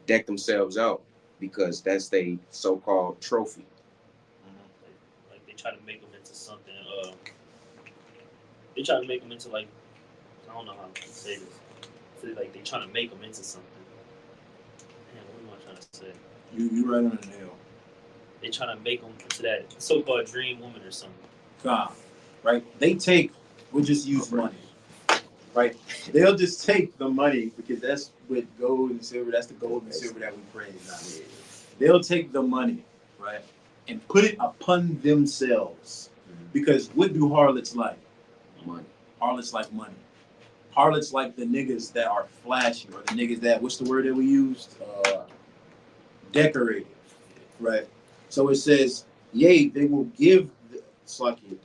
Speaker 3: deck themselves out because that's their so-called trophy.
Speaker 2: Like they try to make them into something. They try to make them into like I don't know how to say this. So like they trying to make them into something. Man, what am I trying to say?
Speaker 4: You right on the nail.
Speaker 2: They trying to make them into that so-called dream woman or something.
Speaker 4: God, right? They take. We'll just use money, right? They'll just take the money because that's with gold and silver. That's the gold and silver that we praise now. They'll take the money, right, and put it upon themselves. Because what do harlots like?
Speaker 3: Money.
Speaker 4: Harlots like money. Harlots like the niggas that are flashy, or the niggas that, what's the word that we used? Decorated, right? So it says, yea, they will give,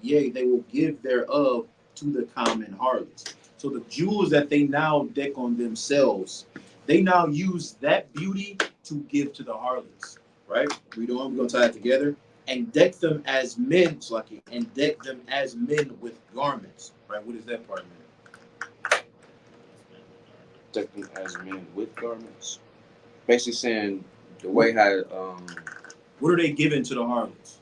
Speaker 4: yea, they will give thereof to the common harlots. So the jewels that they now deck on themselves, they now use that beauty to give to the harlots, right? We're going to tie it together. And deck them as men, and deck them as men with garments, right? What does that part mean?
Speaker 3: Deck them as men with garments. Basically saying the way how
Speaker 4: What are they giving to the harlots?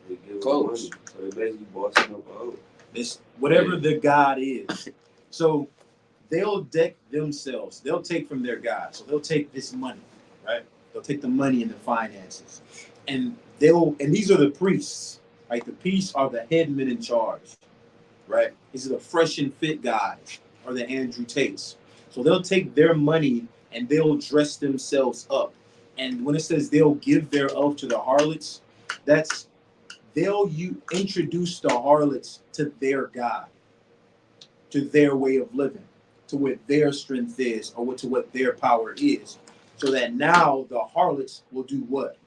Speaker 1: They give
Speaker 3: Clothes.
Speaker 1: money. So they basically bossing up a hoe.
Speaker 4: This whatever the god is. So they'll deck themselves. They'll take from their god. So they'll take this money, right? They'll take the money and the finances, and these are the priests, right? The priests are the headmen in charge, right? These are the fresh and fit guys, or the Andrew Tates. So they'll take their money and they'll dress themselves up. And when it says they'll give thereof to the harlots, that's they'll introduce the harlots to their god, to their way of living, to what their strength is, or to what their power is, so that now the harlots will do what?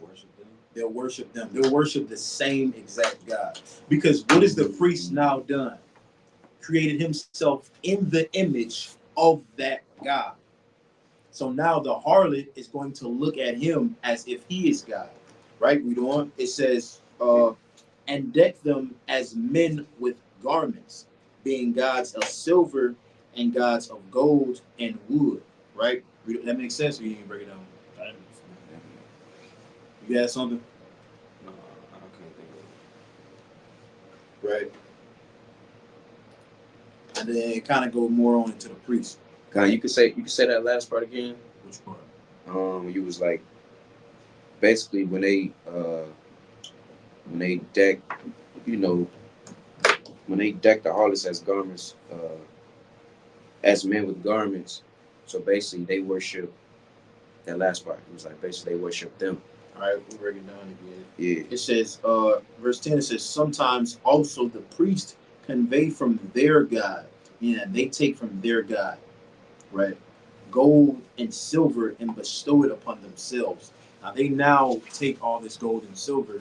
Speaker 1: Worship them.
Speaker 4: They'll worship them. They'll worship the same exact God. Because what has the priest now done? Created himself in the image of that God. So now the harlot is going to look at him as if he is God. Right? Read on. It says, and deck them as men with garments, being gods of silver and gods of gold and wood. Right? That makes sense, or you can break it down? You got something?
Speaker 1: No, I can't think of
Speaker 4: Right. And then it kind of go more on into the priest.
Speaker 3: you could say that last part again.
Speaker 4: Which part?
Speaker 3: You was like basically when they deck, you know, when they deck the harlots as garments, as men with garments. So basically they worship that last part. It was like basically they worship them.
Speaker 4: All right, we'll break it down again.
Speaker 3: Yeah.
Speaker 4: It says, verse 10, it says, sometimes also the priest convey from their God. Yeah, they take from their God, right? Gold and silver and bestow it upon themselves. Now they now take all this gold and silver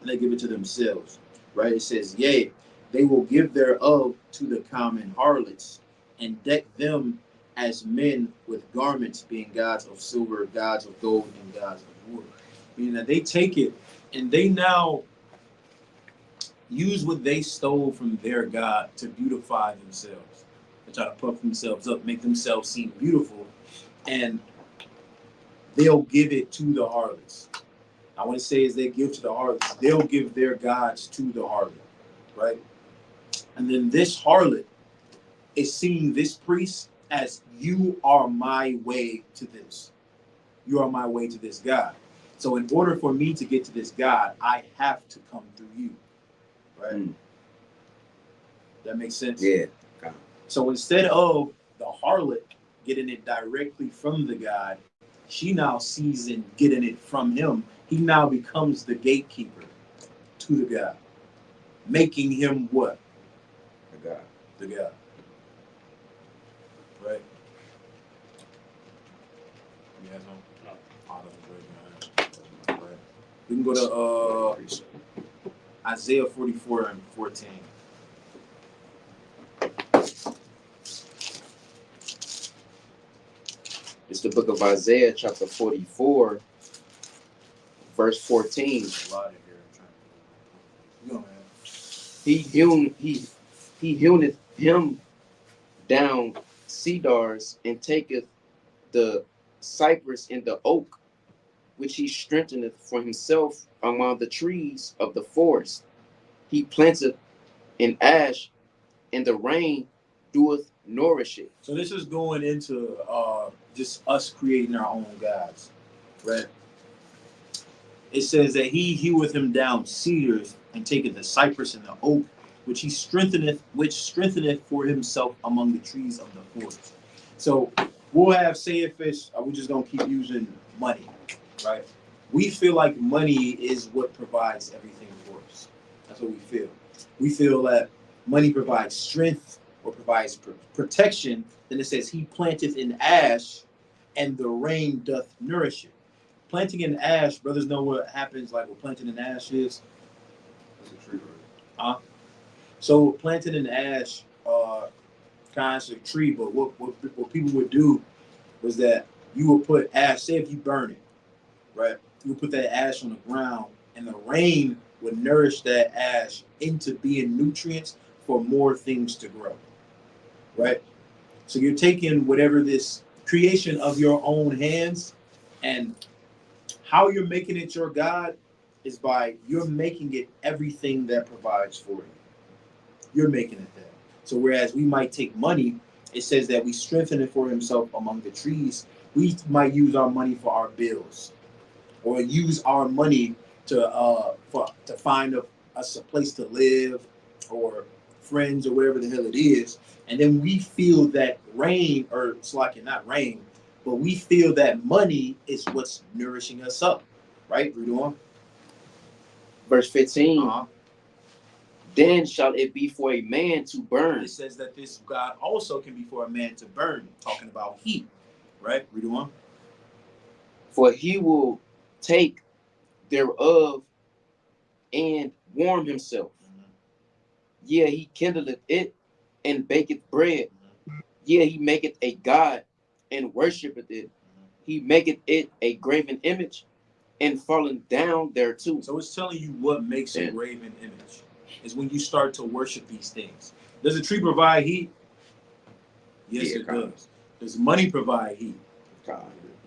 Speaker 4: and they give it to themselves, right? It says, yea, they will give thereof to the common harlots and deck them as men with garments, being gods of silver, gods of gold, and gods of wood. Meaning that they take it and they now use what they stole from their God to beautify themselves. They try to puff themselves up, make themselves seem beautiful, and they'll give it to the harlots. I want to say is they give to the harlots, they'll give their gods to the harlot, right? And then this harlot is seeing this priest as, you are my way to this. You are my way to this God. So in order for me to get to this God, I have to come through you, right? That makes sense?
Speaker 3: Yeah.
Speaker 4: So instead of the harlot getting it directly from the God, she now sees and getting it from him. He now becomes the gatekeeper to the God, making him what?
Speaker 3: The God.
Speaker 4: The God. Right? You guys know? Right. We can go to Isaiah 44 and 14.
Speaker 3: It's the book of Isaiah, chapter 44, verse 14.
Speaker 4: A lot in here. You know, man.
Speaker 3: He hewneth him down cedars, and taketh the cypress and the oak, which he strengtheneth for himself among the trees of the forest. He planteth an ash, and the rain doeth nourish it.
Speaker 4: So this is going into just us creating our own gods, right? It says that he heweth him down cedars, and taketh the cypress and the oak, which strengtheneth for himself among the trees of the forest. So we'll have, say if it's, we're just gonna keep using money, right? We feel like money is what provides everything for us. That's what we feel. We feel that money provides strength or provides protection. Then it says he planteth in ash, and the rain doth nourish it. Planting in ash, brothers know what happens, like what planting in ash is.
Speaker 1: That's a tree, right?
Speaker 4: So planting in ash, kind of a tree, but what people would do was that you would put ash, say if you burn it, right? You would put that ash on the ground, and the rain would nourish that ash into being nutrients for more things to grow, right? So you're taking whatever this creation of your own hands, and how you're making it your God is by you're making it everything that provides for you. You're making it that. So whereas we might take money, it says that we strengthen it for himself among the trees. We might use our money for our bills, or use our money to find us a place to live, or friends, or whatever the hell it is. And then we feel that rain, or it's like not rain, but we feel that money is what's nourishing us up, right? Read on.
Speaker 3: Verse 15. Then shall it be for a man to burn.
Speaker 4: It says that this God also can be for a man to burn, talking about heat, right? Read on.
Speaker 3: For he will take thereof and warm himself. Yeah, he kindleth it and baketh bread. Yeah, he maketh a god and worshipeth it. He maketh it a graven image and fallen down thereto.
Speaker 4: So it's telling you what makes a graven image is when you start to worship these things. Does a tree provide heat? Yes, it does. Does money provide heat?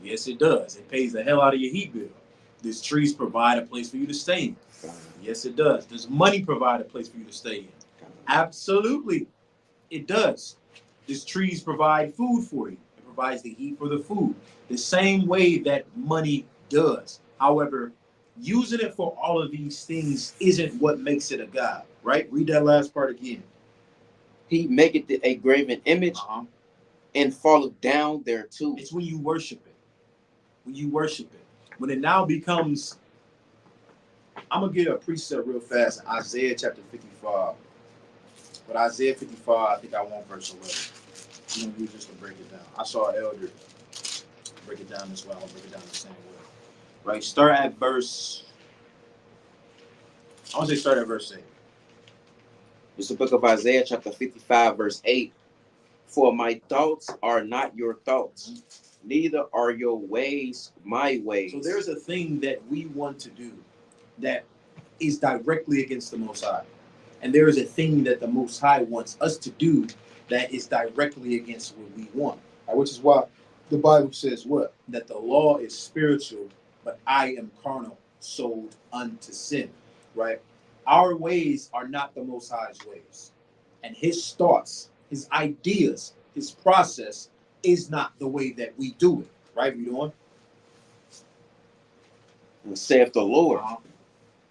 Speaker 4: Yes, it does. It pays the hell out of your heat bill. Does trees provide a place for you to stay in? Yes, it does. Does money provide a place for you to stay in? Absolutely, it does. Does trees provide food for you? It provides the heat for the food. The same way that money does. However, using it for all of these things isn't what makes it a god, right? Read that last part again.
Speaker 3: He maketh it a graven image and falleth down thereto.
Speaker 4: It's when you worship it. When you worship it. When it now becomes, I'm going to get a precept real fast in Isaiah chapter 55. But Isaiah 55, I think I want verse 11. I'm going to use this to break it down. I saw an elder break it down this way. I'll break it down the same way. Right? Start at verse, I want to say start at verse 8.
Speaker 3: It's the book of Isaiah chapter 55, verse 8. For my thoughts are not your thoughts, neither are your ways my ways.
Speaker 4: So there's a thing that we want to do that is directly against the Most High. And there is a thing that the Most High wants us to do that is directly against what we want. Right? Which is why the Bible says what? That the law is spiritual, but I am carnal, sold unto sin. Right? Our ways are not the Most High's ways. And his thoughts, his ideas, his process is not the way that we do it. Right? Read on.
Speaker 3: Saith the Lord,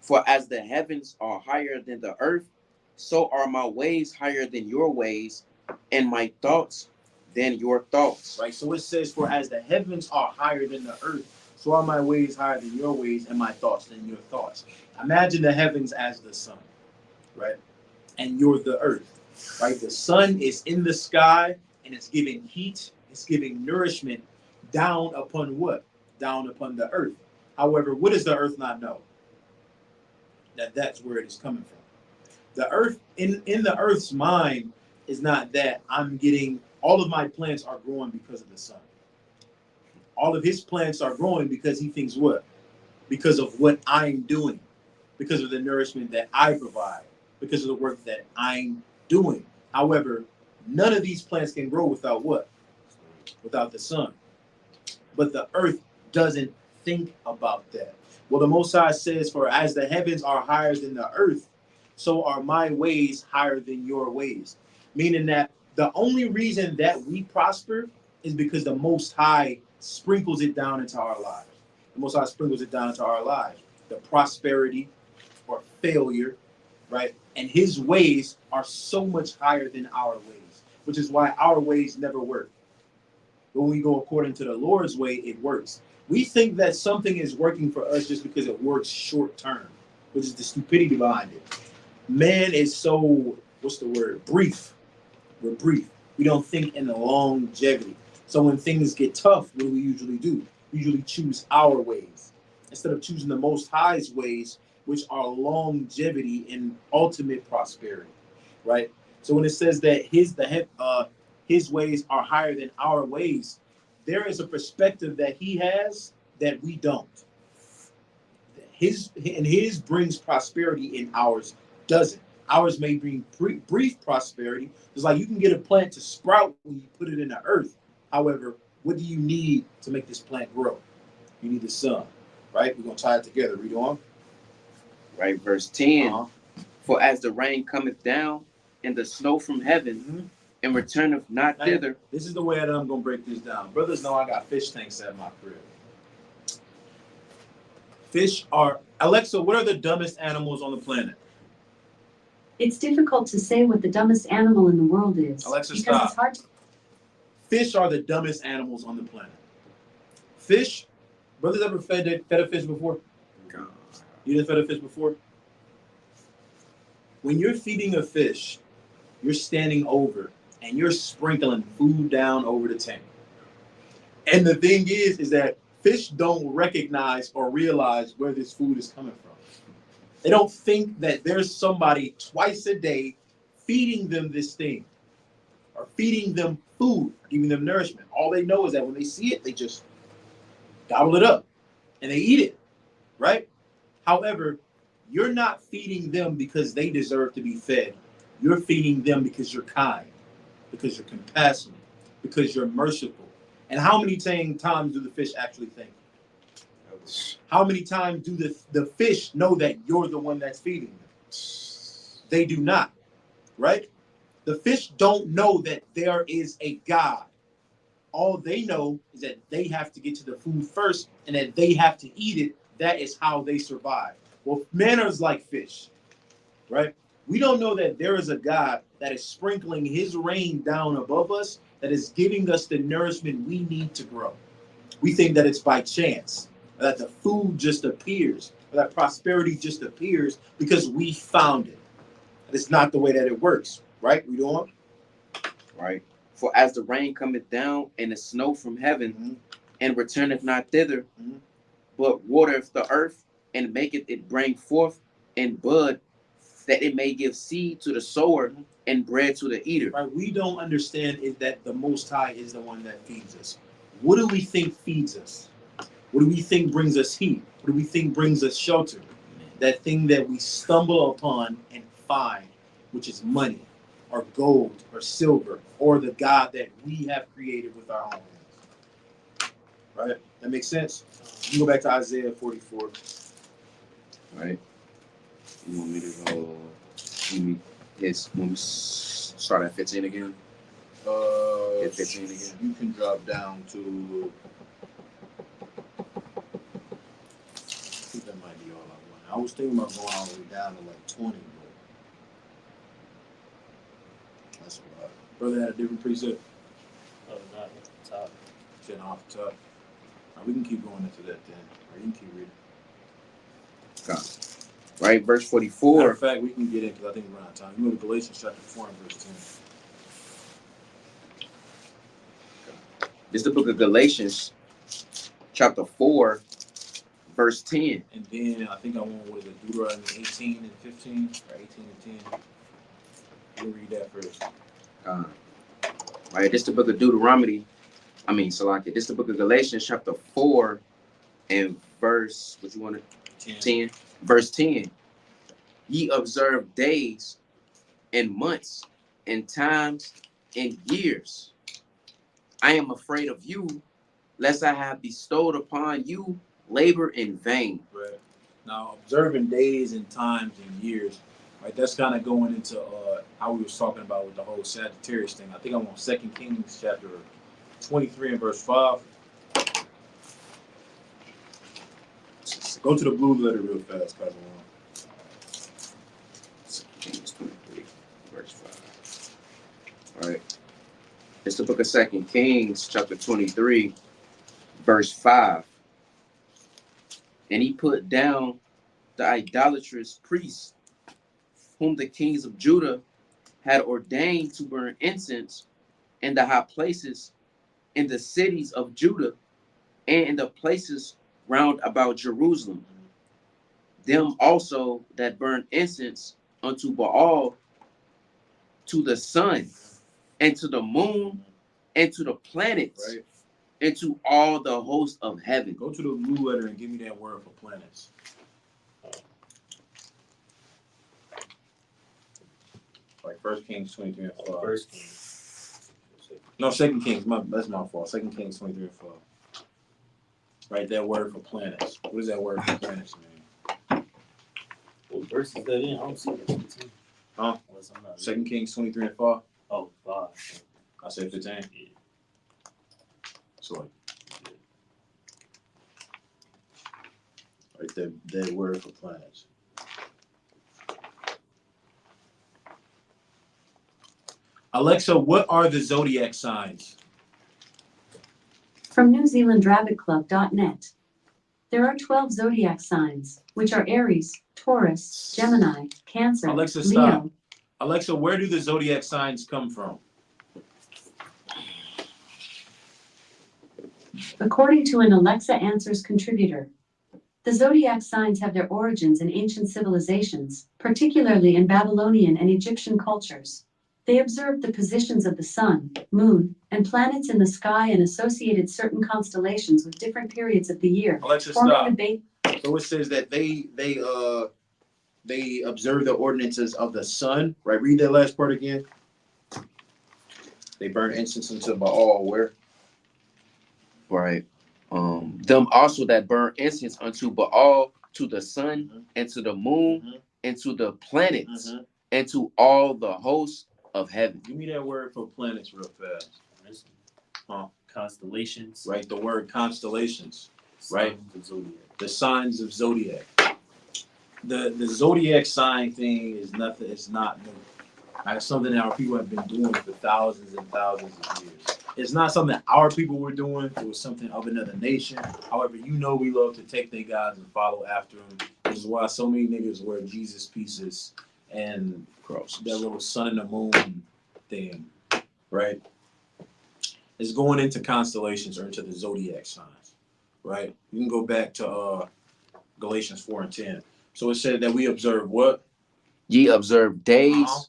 Speaker 3: for as the heavens are higher than the earth, so are my ways higher than your ways, and my thoughts than your thoughts.
Speaker 4: Right. So it says, for as the heavens are higher than the earth, so are my ways higher than your ways, and my thoughts than your thoughts. Imagine the heavens as the sun, right? And you're the earth, right? The sun is in the sky, and it's giving heat, it's giving nourishment down upon what? Down upon the earth. However, what does the earth not know? That's where it is coming from. The earth, in the earth's mind, is not that I'm getting, all of my plants are growing because of the sun. All of his plants are growing because he thinks what? Because of what I'm doing, because of the nourishment that I provide, because of the work that I'm doing. However, none of these plants can grow without what? Without the sun. But the earth doesn't think about that. Well, the Most High says, for as the heavens are higher than the earth, so are my ways higher than your ways. Meaning that the only reason that we prosper is because the Most High sprinkles it down into our lives. The Most High sprinkles it down into our lives. The prosperity or failure, right? And his ways are so much higher than our ways, which is why our ways never work. But when we go according to the Lord's way, it works. We think that something is working for us just because it works short term, which is the stupidity behind it. Man is so, what's the word? Brief. We're brief. We don't think in the longevity. So when things get tough, what do we usually do? We usually choose our ways instead of choosing the Most High's ways, which are longevity and ultimate prosperity, right? So when it says that his ways are higher than our ways, there is a perspective that he has that we don't. His brings prosperity and ours doesn't. Ours may bring brief prosperity. It's like you can get a plant to sprout when you put it in the earth. However, what do you need to make this plant grow? You need the sun, right? We're gonna tie it together. Read on.
Speaker 3: Right, verse 10.
Speaker 4: Uh-huh.
Speaker 3: For as the rain cometh down and the snow from heaven
Speaker 4: Mhm.
Speaker 3: and returneth not
Speaker 4: Now,
Speaker 3: thither.
Speaker 4: this is the way that I'm gonna break this down. Brothers know I got fish tanks at my crib. Fish are Alexa. What are the dumbest animals on the planet?
Speaker 5: It's difficult to say what the dumbest animal in the world is.
Speaker 4: Alexa,
Speaker 5: because
Speaker 4: stop.
Speaker 5: it's hard to.
Speaker 4: Fish are the dumbest animals on the planet. Fish. Brothers ever fed a fish before?
Speaker 3: God.
Speaker 4: You didn't fed a fish before? When you're feeding a fish, you're standing over and you're sprinkling food down over the tank. And the thing is that fish don't recognize or realize where this food is coming from. They don't think that there's somebody twice a day feeding them this thing or feeding them food, giving them nourishment. All they know is that when they see it, they just gobble it up and they eat it, right? However, you're not feeding them because they deserve to be fed. You're feeding them because you're kind, because you're compassionate, because you're merciful. And how many times do the fish actually think? How many times do the fish know that you're the one that's feeding them? They do not, right? The fish don't know that there is a God. All they know is that they have to get to the food first and that they have to eat it. That is how they survive. Well, man is like fish, right? We don't know that there is a God that is sprinkling his rain down above us, that is giving us the nourishment we need to grow. We think that it's by chance, that the food just appears, or that prosperity just appears because we found it. And it's not the way that it works, right? We don't.
Speaker 3: Right. For as the rain cometh down and the snow from heaven and returneth not thither, but watereth the earth and maketh it bring forth and bud, that it may give seed to the sower and bread to the eater.
Speaker 4: Right? We don't understand is that the Most High is the one that feeds us. What do we think feeds us? What do we think brings us heat? What do we think brings us shelter? That thing that we stumble upon and find, which is money or gold or silver or the God that we have created with our own hands. Right? That makes sense? You go back to Isaiah 44.
Speaker 3: Right. You want me to go? When we start at 15 again? Hit 15 again.
Speaker 4: You can drop down to. I think that might be all I want. I was thinking about going all the way down to like 20, but that's a lot. Brother had a different preset.
Speaker 2: Oh, not at the top.
Speaker 4: Said off the top. All right, we can keep going into that then. Or you can keep reading.
Speaker 3: God. Right, verse
Speaker 4: Matter
Speaker 3: 44.
Speaker 4: of fact, we can get in because I think we're out of time. You go to Galatians chapter 4 and verse 10.
Speaker 3: This is the book of Galatians, chapter 4, verse 10.
Speaker 4: And then I think I want what is it, Deuteronomy 18 and 15 or 18 and 10. We'll read that first.
Speaker 3: Right, this is the book of Deuteronomy, Salaki. This is the book of Galatians, chapter 4, and verse, what you want to? 10. Verse 10. Ye observe days and months and times and years. I am afraid of you, lest I have bestowed upon you labor in vain.
Speaker 4: Right. Now, observing days and times and years, right? That's kind of going into how we was talking about with the whole Sagittarius thing. I think I'm on 2 Kings chapter 23 and verse 5. Go to the blue letter real fast, Cousin.
Speaker 3: 2 Kings 23, verse 5. All right. It's the book of 2 Kings, chapter 23, verse 5. And he put down the idolatrous priests, whom the kings of Judah had ordained to burn incense in the high places in the cities of Judah and in the places round about Jerusalem. Them also that burn incense unto Baal, to the sun, and to the moon, and to the planets,
Speaker 4: Right.
Speaker 3: and to all the hosts of heaven.
Speaker 4: Go to the blue letter and give me that word for planets. Like 1 Kings 23 and 5.
Speaker 2: First Kings.
Speaker 4: No, 2 Kings. That's my fault. 2 Kings 23 and 5. Right, that word for planets. What does that word for planets mean?
Speaker 2: What verse is that in? I don't see verse 15.
Speaker 4: Huh?
Speaker 2: Unless I'm not
Speaker 4: 2 Kings 23 and 5.
Speaker 2: Oh, 5.
Speaker 4: I said 15.
Speaker 2: Yeah.
Speaker 4: So right, that word for planets. Alexa, what are the zodiac signs?
Speaker 5: From NewZealandRabbitClub.net. There are 12 zodiac signs, which are Aries, Taurus, Gemini, Cancer,
Speaker 4: Alexa,
Speaker 5: Leo.
Speaker 4: stop. Alexa, where do the zodiac signs come from?
Speaker 5: According to an Alexa Answers contributor, the zodiac signs have their origins in ancient civilizations, particularly in Babylonian and Egyptian cultures. They observed the positions of the sun, moon, and planets in the sky and associated certain constellations with different periods of the year.
Speaker 4: Alexa, stop. So it says that they observe the ordinances of the sun. Right, read that last part again. They burn incense unto Baal. Where?
Speaker 3: Right. Them also that burn incense unto Baal, to the sun, and to the moon, and to the planets, and to all the hosts of heaven.
Speaker 4: Give me that word for planets real fast.
Speaker 2: Constellations.
Speaker 4: Right, the word constellations. Right.
Speaker 2: The zodiac.
Speaker 4: The signs of zodiac. The zodiac sign thing is nothing. It's not new. It's something that our people have been doing for thousands and thousands of years. It's not something our people were doing. It was something of another nation. However, we love to take their gods and follow after them. This is why so many niggas wear Jesus pieces and that little sun and the moon thing, right? It's going into constellations or into the zodiac signs, right? You can go back to Galatians 4 and 10. So it said that we observe what?
Speaker 3: Ye observe days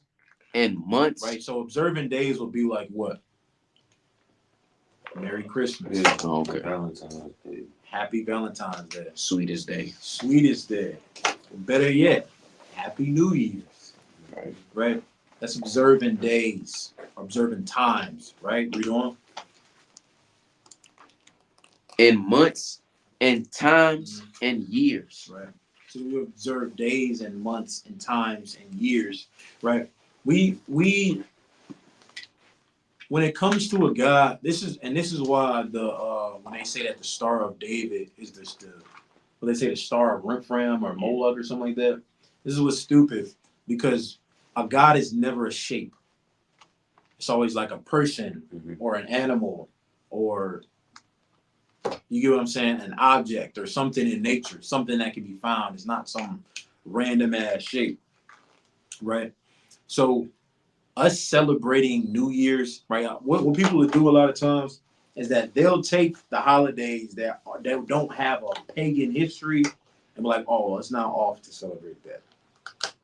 Speaker 3: and months.
Speaker 4: Right, so observing days will be like what? Merry Christmas.
Speaker 1: Yeah.
Speaker 3: Oh, okay.
Speaker 1: Valentine's Day.
Speaker 4: Happy Valentine's Day.
Speaker 3: Sweetest day.
Speaker 4: Sweetest day. Better yet, Happy New Year's.
Speaker 3: Right.
Speaker 4: Right? That's observing days, observing times, right? Read on.
Speaker 3: In months and times and years.
Speaker 4: Right. So we observe days and months and times and years, right? We when it comes to a God, this is why when they say that the Star of David is when they say the Star of Renfram or Moloch or something like that, this is what's stupid, because a God is never a shape. It's always like a person or an animal, or you get what I'm saying, an object or something in nature, something that can be found. It's not some random ass shape, right? So us celebrating New Year's, right? What people will do a lot of times is that they'll take the holidays that don't have a pagan history and be like, oh, it's not off to celebrate that.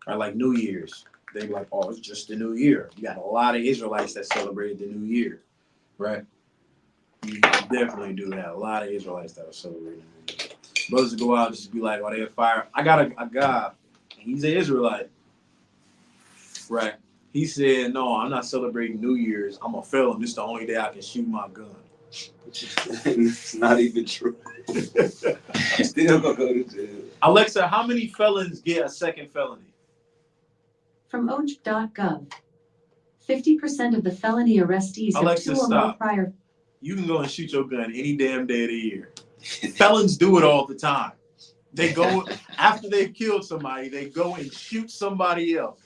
Speaker 4: Or like New Year's, they be like, oh, it's just the New Year. You got a lot of Israelites that celebrated the New Year, right? You definitely do have a lot of Israelites that are celebrating. Brothers go out just to be like, oh, they fire. I got a guy, and he's an Israelite, right? He said, no, I'm not celebrating New Year's. I'm a felon. This is the only day I can shoot my gun.
Speaker 1: It's not even true. Still gonna go to jail.
Speaker 4: Alexa, how many felons get a second felony?
Speaker 5: From OJ.gov, 50% of the felony arrestees
Speaker 4: Alexa,
Speaker 5: have 2 or
Speaker 4: stop.
Speaker 5: more prior.
Speaker 4: You can go and shoot your gun any damn day of the year. Felons do it all the time. They go, after they've killed somebody, they go and shoot somebody else.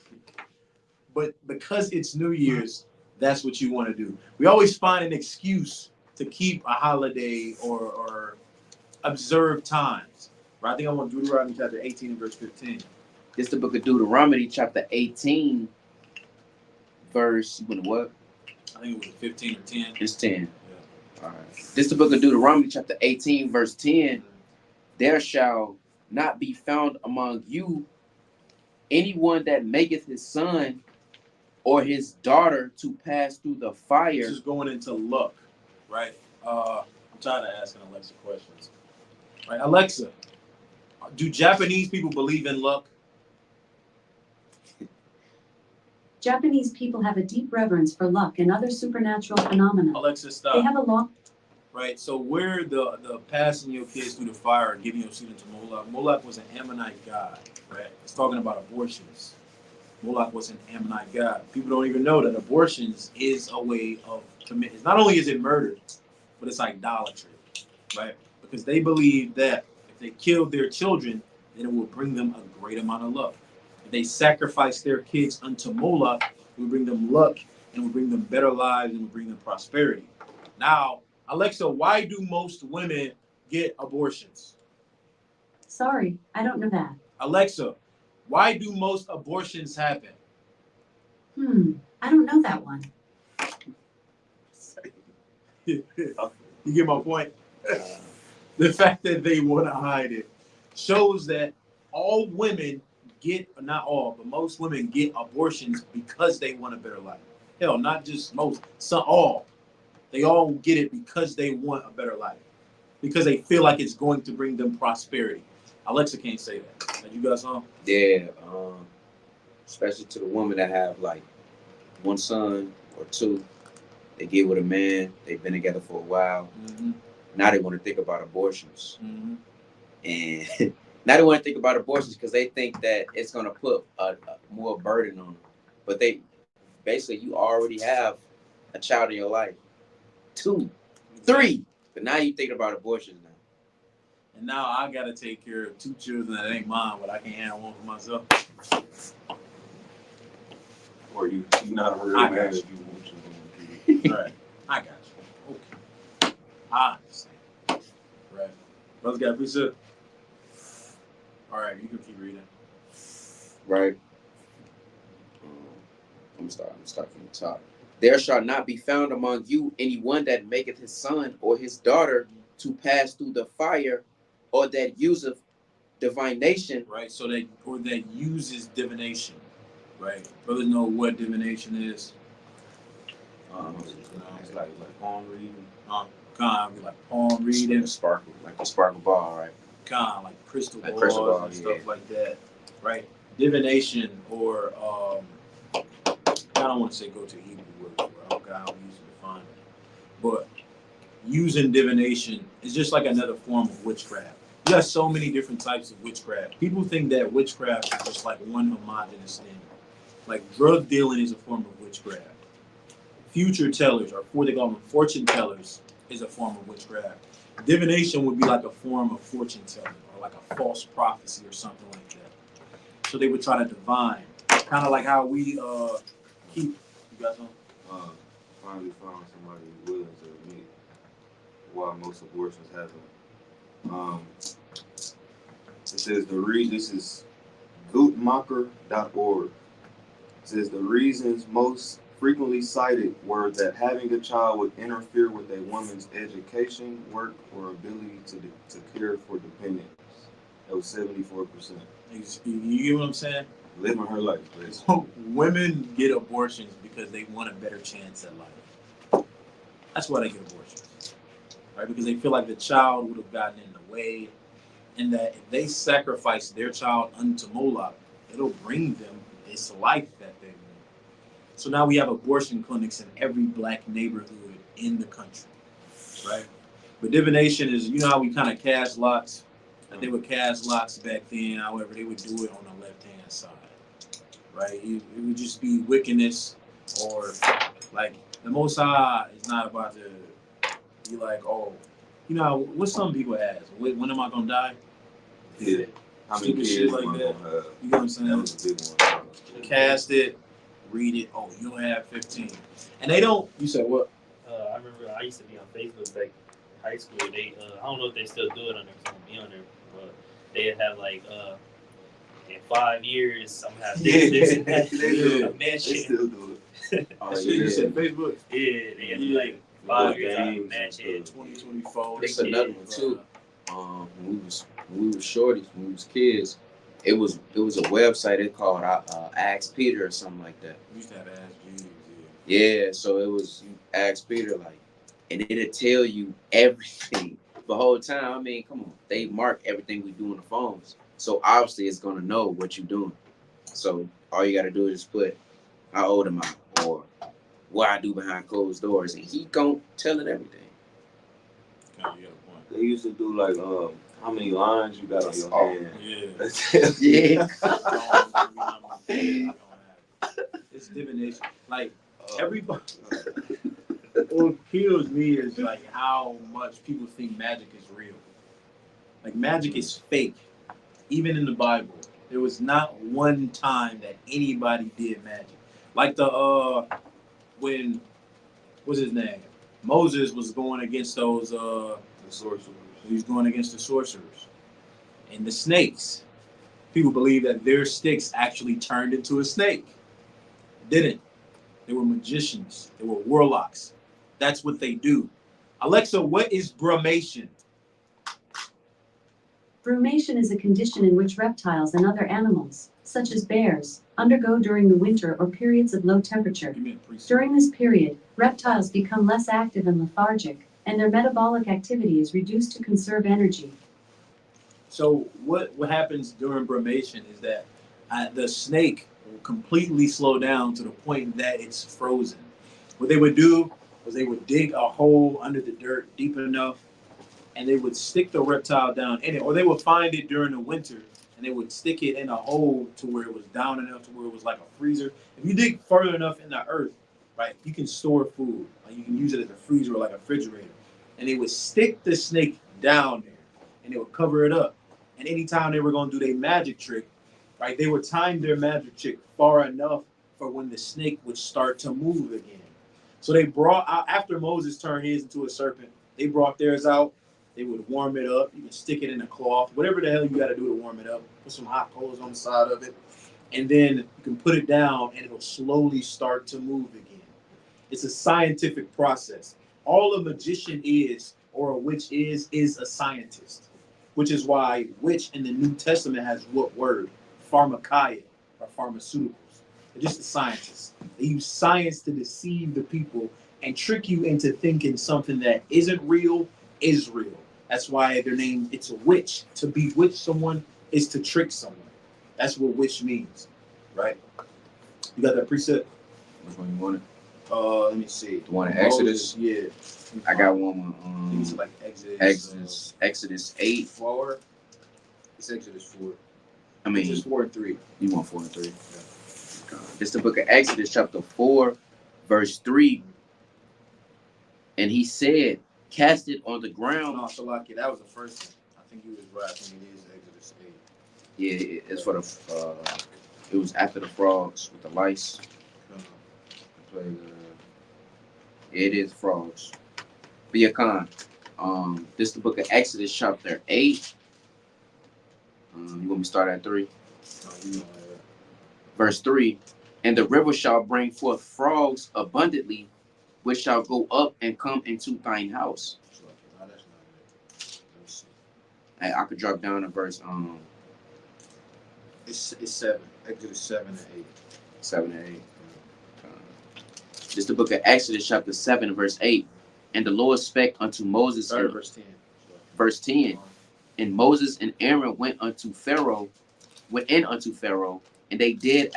Speaker 4: But because it's New Year's, that's what you want to do. We always find an excuse to keep a holiday or observe times. Right? I think I want Deuteronomy chapter 18 and verse 15.
Speaker 3: This is the book of Deuteronomy, chapter 18, verse, what?
Speaker 4: I think it was 15 or 10.
Speaker 3: It's 10.
Speaker 4: Yeah.
Speaker 3: All right. This is the book of Deuteronomy, chapter 18, verse 10. There shall not be found among you anyone that maketh his son or his daughter to pass through the fire.
Speaker 4: This is going into luck, right? I'm tired of asking Alexa questions. Right, Alexa, do Japanese people believe in luck?
Speaker 5: Japanese people have a deep reverence for luck and other supernatural phenomena.
Speaker 4: Alexa, stop.
Speaker 5: They have a law.
Speaker 4: Right, so where the passing your kids through the fire or giving your children to Moloch, Moloch was an Ammonite god, right? It's talking about abortions. Moloch was an Ammonite god. People don't even know that abortions is a way of committing. Not only is it murder, but it's idolatry, right? Because they believe that if they killed their children, then it will bring them a great amount of luck. If they sacrifice their kids unto Moloch, it will bring them luck and will bring them better lives and will bring them prosperity. Now, Alexa, why do most women get abortions?
Speaker 5: Sorry, I don't know that.
Speaker 4: Alexa, why do most abortions happen?
Speaker 5: I don't know that one.
Speaker 4: You get my point? The fact that they want to hide it shows that all women get, not all, but most women get abortions because they want a better life. Hell, not just most, some, all. They all get it because they want a better life. Because they feel like it's going to bring them prosperity. Alexa can't say that. You got something?
Speaker 3: Yeah, especially to the women that have like one son or two. They get with a man, they've been together for a while.
Speaker 4: Mm-hmm.
Speaker 3: Now they want to think about abortions.
Speaker 4: Mm-hmm.
Speaker 3: And now they want to think about abortions because they think that it's going to put a more burden on them. But they basically, you already have a child in your life. 2, 3. But now you thinking about abortions now.
Speaker 4: And now I got to take care of 2 children that ain't mine, but I can handle one for myself.
Speaker 1: Or you not a real
Speaker 4: I
Speaker 1: man
Speaker 4: got
Speaker 1: if
Speaker 4: you.
Speaker 1: you want to.
Speaker 4: Right. I got you. Okay. I understand. Right. Brothers got pizza. All right, you can keep reading.
Speaker 3: Right. I'm start from the top. There shall not be found among you anyone that maketh his son or his daughter to pass through the fire, or that useth divination.
Speaker 4: Right. So that, or that uses divination. Right. Brothers know what divination is.
Speaker 1: It's like palm reading.
Speaker 4: Kind of like palm reading.
Speaker 3: Like a sparkle ball, right?
Speaker 4: Kind of like crystal
Speaker 3: Like
Speaker 4: balls
Speaker 3: crystal ball,
Speaker 4: and stuff
Speaker 3: yeah.
Speaker 4: like that. Right. Divination, or I don't want to say go to Hebrew words, but I don't use it to find it. But using divination is just like another form of witchcraft. You got so many different types of witchcraft. People think that witchcraft is just like one homogenous thing. Like drug dealing is a form of witchcraft. Future tellers, or they call them fortune tellers, is a form of witchcraft. Divination would be like a form of fortune telling, or like a false prophecy or something like that. So they would try to divine, kind of like how we keep. You got something?
Speaker 1: Finally found somebody willing to admit why most abortions happen. It says this is Guttmacher.org. It says the reasons most frequently cited were that having a child would interfere with a woman's education, work, or ability to care for dependents. That was 74%.
Speaker 4: You get what I'm saying?
Speaker 1: Living her life, basically.
Speaker 4: Women get abortions because they want a better chance at life. That's why they get abortions. right? Because they feel like the child would have gotten in the way, and that if they sacrifice their child unto Moloch, it'll bring them this life that they want. So now we have abortion clinics in every black neighborhood in the country, right? But divination is, you know how we kind of cast lots? Like they would cast lots back then, however, they would do it on the left hand side, right? It would just be wickedness, or like the Most High is not about to be like, oh, you know what some people ask, when am I gonna die?
Speaker 1: Yeah. How many
Speaker 4: Stupid
Speaker 1: kids
Speaker 4: shit
Speaker 1: am I
Speaker 4: like
Speaker 1: gonna
Speaker 4: that.
Speaker 1: have?
Speaker 4: You know what I'm saying?
Speaker 1: That was a big one.
Speaker 4: Cast it, read it. Oh, you'll have 15, and they don't. You said what?
Speaker 2: I remember I used to be on Facebook back in high school. They I don't know if they still do it on there. 'Cause I don't be on there, but they'd have like in 5 years I'm gonna have this and that.
Speaker 1: They do.
Speaker 2: A
Speaker 1: They
Speaker 2: mansion.
Speaker 1: still do it. Oh,
Speaker 4: That shit you said Facebook.
Speaker 2: Yeah, they had
Speaker 4: Yeah.
Speaker 2: like 5 years out of
Speaker 1: Games
Speaker 2: mansion.
Speaker 1: and stuff.
Speaker 4: 2024.
Speaker 3: It's another one too. When we was shorties, when we was kids, it was a website they called Ask Peter or something like that.
Speaker 4: We used to have Ask Jeeves.
Speaker 3: Yeah, so it was you ask Peter like, and it'd tell you everything the whole time. I mean, come on, they mark everything we do on the phones, so obviously it's gonna know what you're doing. So all you gotta do is just put how old am I or what I do behind closed doors, and he gon' tell it everything.
Speaker 4: Yeah, you got a point.
Speaker 1: They used to do like how many lines you got on your hand.
Speaker 4: Yeah.
Speaker 3: Yeah.
Speaker 4: It's divination. Like everybody. What kills me is like how much people think magic is real. Like magic is fake. Even in the Bible, there was not one time that anybody did magic. Like when what's his name? Moses was going against those
Speaker 1: The sorcerers.
Speaker 4: he was going against the sorcerers and the snakes. People believe that their sticks actually turned into a snake. Didn't. They were magicians. They were warlocks. That's what they do. Alexa, what is brumation?
Speaker 5: Brumation is a condition in which reptiles and other animals, such as bears, undergo during the winter or periods of low temperature.
Speaker 4: Give me a precept.
Speaker 5: During this period, reptiles become less active and lethargic, and their metabolic activity is reduced to conserve energy.
Speaker 4: So what happens during brumation is that the snake will completely slow down to the point that it's frozen. What they would do was they would dig a hole under the dirt deep enough, and they would stick the reptile down in it, or they would find it during the winter and they would stick it in a hole to where it was down enough to where it was like a freezer. If you dig further enough in the earth, right, you can store food. Like you can use it as a freezer or like a refrigerator. And they would stick the snake down there and they would cover it up. And anytime they were going to do their magic trick, right, they would time their magic trick far enough for when the snake would start to move again. So they brought out, after Moses turned his into a serpent, they brought theirs out. They would warm it up. You can stick it in a cloth, whatever the hell you got to do to warm it up. Put some hot coals on the side of it. And then you can put it down and it'll slowly start to move again. It's a scientific process. All a magician is, or a witch is a scientist. Which is why witch in the New Testament has what word? Pharmakia, or pharmaceuticals. They're just a scientist. They use science to deceive the people and trick you into thinking something that isn't real is real. That's why they're named, it's a witch. To bewitch someone is to trick someone. That's what witch means, right? You got that precept?
Speaker 3: Which one you wanted?
Speaker 4: Let me see.
Speaker 3: The one in Exodus?
Speaker 4: Yeah.
Speaker 3: I got one
Speaker 4: I think it's
Speaker 3: with
Speaker 4: like
Speaker 3: Exodus 8.
Speaker 4: 4. It's Exodus 4.
Speaker 3: I mean,
Speaker 4: Exodus 4 and 3.
Speaker 3: you want 4 and 3. It's the book of Exodus, chapter 4, verse 3. And he said, cast it on the ground.
Speaker 4: No, Shalaki, that was the first one. I think he was right. I think it is Exodus 8.
Speaker 3: Yeah, it's for the, it was after the frogs with the lice. It is frogs. But yeah, Khan, this is the book of Exodus, chapter 8. You want me to start at 3? Verse 3. And the river shall bring forth frogs abundantly, which shall go up and come into thine house. And I could drop down to verse
Speaker 4: It's 7. Exodus 7 and 8.
Speaker 3: 7 and 8. This is the book of Exodus, chapter 7, verse 8. And the Lord spake unto Moses
Speaker 4: Sorry,
Speaker 3: in
Speaker 4: verse 10.
Speaker 3: verse 10. And Moses and Aaron went in unto Pharaoh, and they did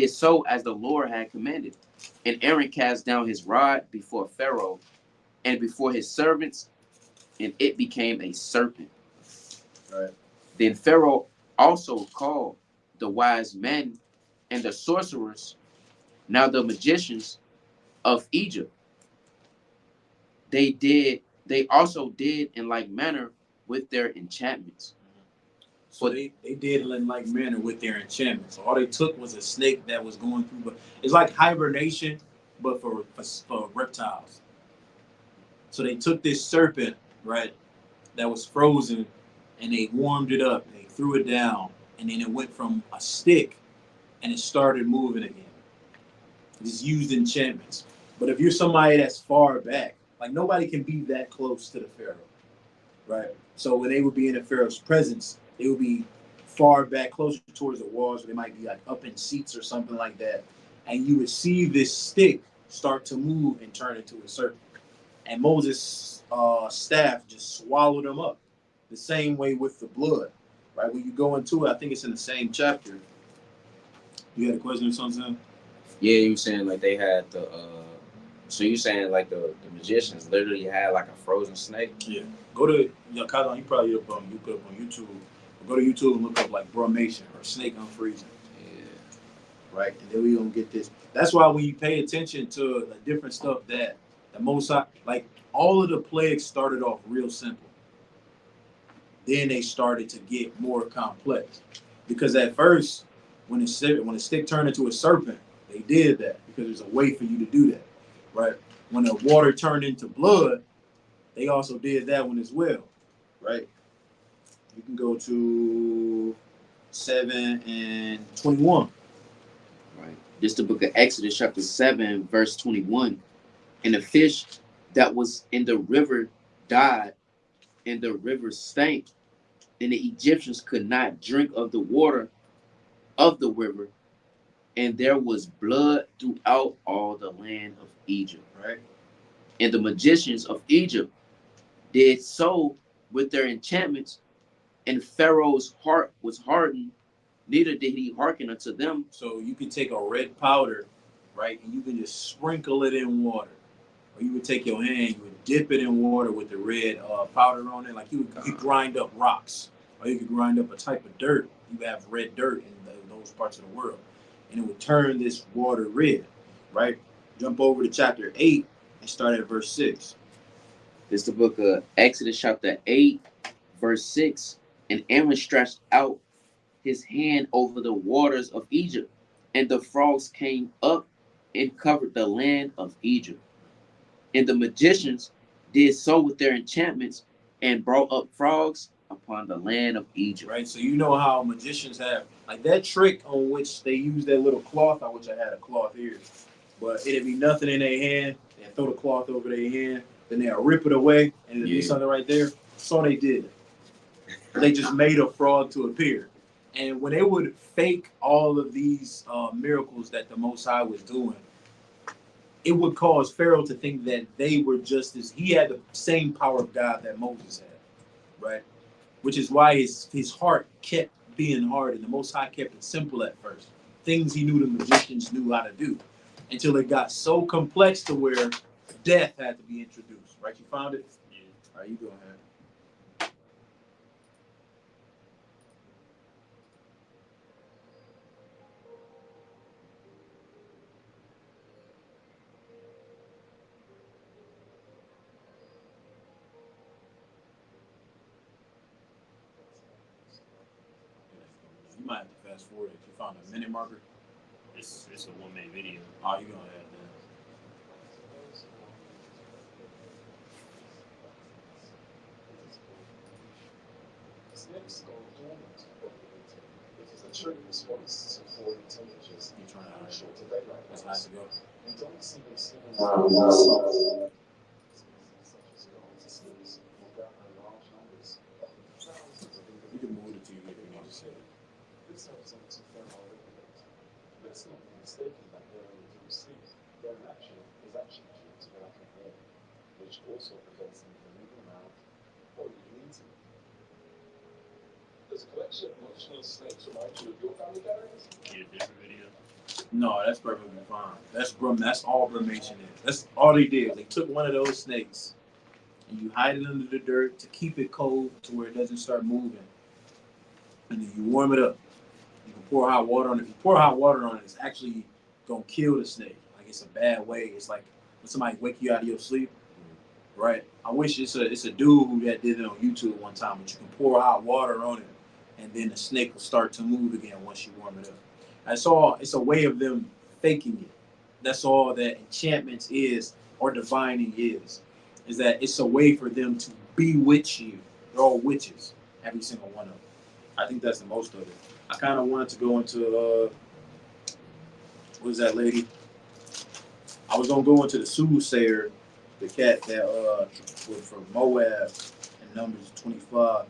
Speaker 3: so as the Lord had commanded. And Aaron cast down his rod before Pharaoh and before his servants, and it became a serpent.
Speaker 4: Right.
Speaker 3: Then Pharaoh also called the wise men and the sorcerers, now the magicians of Egypt. They also did in like manner with their enchantments.
Speaker 4: So they did in like manner with their enchantments. So all they took was a snake that was going through, but it's like hibernation, but for reptiles. So they took this serpent, right, that was frozen, and they warmed it up. They threw it down, and then it went from a stick, and it started moving again. It's used enchantments. But if you're somebody that's far back, like nobody can be that close to the pharaoh, right? So when they would be in the pharaoh's presence, they would be far back, closer towards the walls, or they might be like up in seats or something like that. And you would see this stick start to move and turn into a serpent. And Moses' staff just swallowed them up. The same way with the blood, right? When you go into it, I think it's in the same chapter. You had a question or something?
Speaker 3: Yeah, you saying like they had the so you saying like the magicians literally had like a frozen snake?
Speaker 4: Yeah. Go to Kazan, you probably you put up on YouTube. Go to YouTube and look up like brumation or snake unfreezing.
Speaker 3: Yeah.
Speaker 4: Right? And then we gonna get this. That's why when you pay attention to the different stuff that the Mosai, like all of the plagues started off real simple. Then they started to get more complex. Because at first, when the stick turned into a serpent, they did that because there's a way for you to do that. Right? When the water turned into blood, they also did that one as well. Right? You can go to 7 and 21.
Speaker 3: Right. This is the book of Exodus, chapter 7, verse 21. And the fish that was in the river died, and the river stank, and the Egyptians could not drink of the water of the river, and there was blood throughout all the land of Egypt.
Speaker 4: Right?
Speaker 3: And the magicians of Egypt did so with their enchantments, and Pharaoh's heart was hardened, neither did he hearken unto them.
Speaker 4: So you can take a red powder, right, and you can just sprinkle it in water. Or you would take your hand, you would dip it in water with the red powder on it. Like you could grind up rocks, or you could grind up a type of dirt. You have red dirt in those parts of the world, and it would turn this water red, right? Jump over to chapter 8 and start at verse 6.
Speaker 3: This is the book of Exodus, chapter 8, verse 6. And Aaron stretched out his hand over the waters of Egypt, and the frogs came up and covered the land of Egypt. And the magicians did so with their enchantments and brought up frogs upon the land of Egypt.
Speaker 4: Right, so you know how magicians have like that trick on which they use that little cloth. I wish I had a cloth here, but it'd be nothing in their hand. They throw the cloth over their hand, then they'll rip it away, and it'll be something right there. So they did. They just made a frog to appear, and when they would fake all of these miracles that the Most High was doing, it would cause Pharaoh to think that they were just as he had the same power of God that Moses had, right? Which is why his heart kept being hard, and the Most High kept it simple at first. Things he knew the magicians knew how to do, until it got so complex to where death had to be introduced. Right? You found it?
Speaker 2: Yeah.
Speaker 4: All right, you go ahead. You might have to fast forward if you found a minute marker.
Speaker 2: It's a 1 minute video.
Speaker 4: Oh, you go ahead then.
Speaker 6: It is a true response to foreign intelligence
Speaker 4: You trying to
Speaker 6: short to daylight.
Speaker 4: That's nice to go.
Speaker 6: We don't see this such as gods will gather large numbers of thousands of
Speaker 4: We can move it to you if you need to say it.
Speaker 6: This represents a femoral element. Let's not be mistaken that they only do sleep. Their action is actually due to the lack of air. which also prevents them from moving around or even eating. Does a collection of motionless snakes remind you of your family gatherings?
Speaker 2: Yeah, different video.
Speaker 4: No, that's perfectly fine. That's all brumation is. That's all they did. They took one of those snakes and you hide it under the dirt to keep it cold to where it doesn't start moving. And then you warm it up. You can pour hot water on it. If you pour hot water on it, it's actually gonna kill the snake. Like it's a bad way. It's like when somebody wake you out of your sleep. Right? I wish it's a dude who that did it on YouTube one time, but you can pour hot water on it and then the snake will start to move again once you warm it up. That's all. It's a way of them faking it. That's all that enchantments is, or divining is that it's a way for them to bewitch you. They're all witches, every single one of them. I think that's the most of it. I kind of wanted to go into what is that lady? I was gonna go into the soothsayer, the cat that was from Moab in Numbers 25.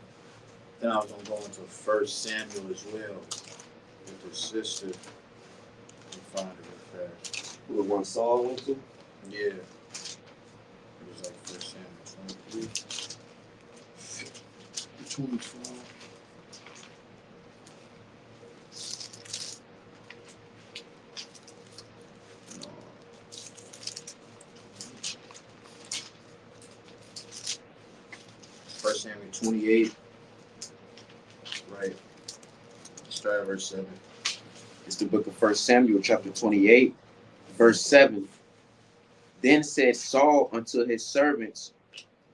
Speaker 4: Then I was gonna go into 1 Samuel as well with her sister. Find it real fast.
Speaker 1: Who the one Saul went to?
Speaker 4: Yeah. It was like 1 Samuel 23. 24. No. 1 Samuel 28. Right. Start at verse 7.
Speaker 3: It's the book of 1 Samuel, chapter 28, verse 7. Then said Saul unto his servants,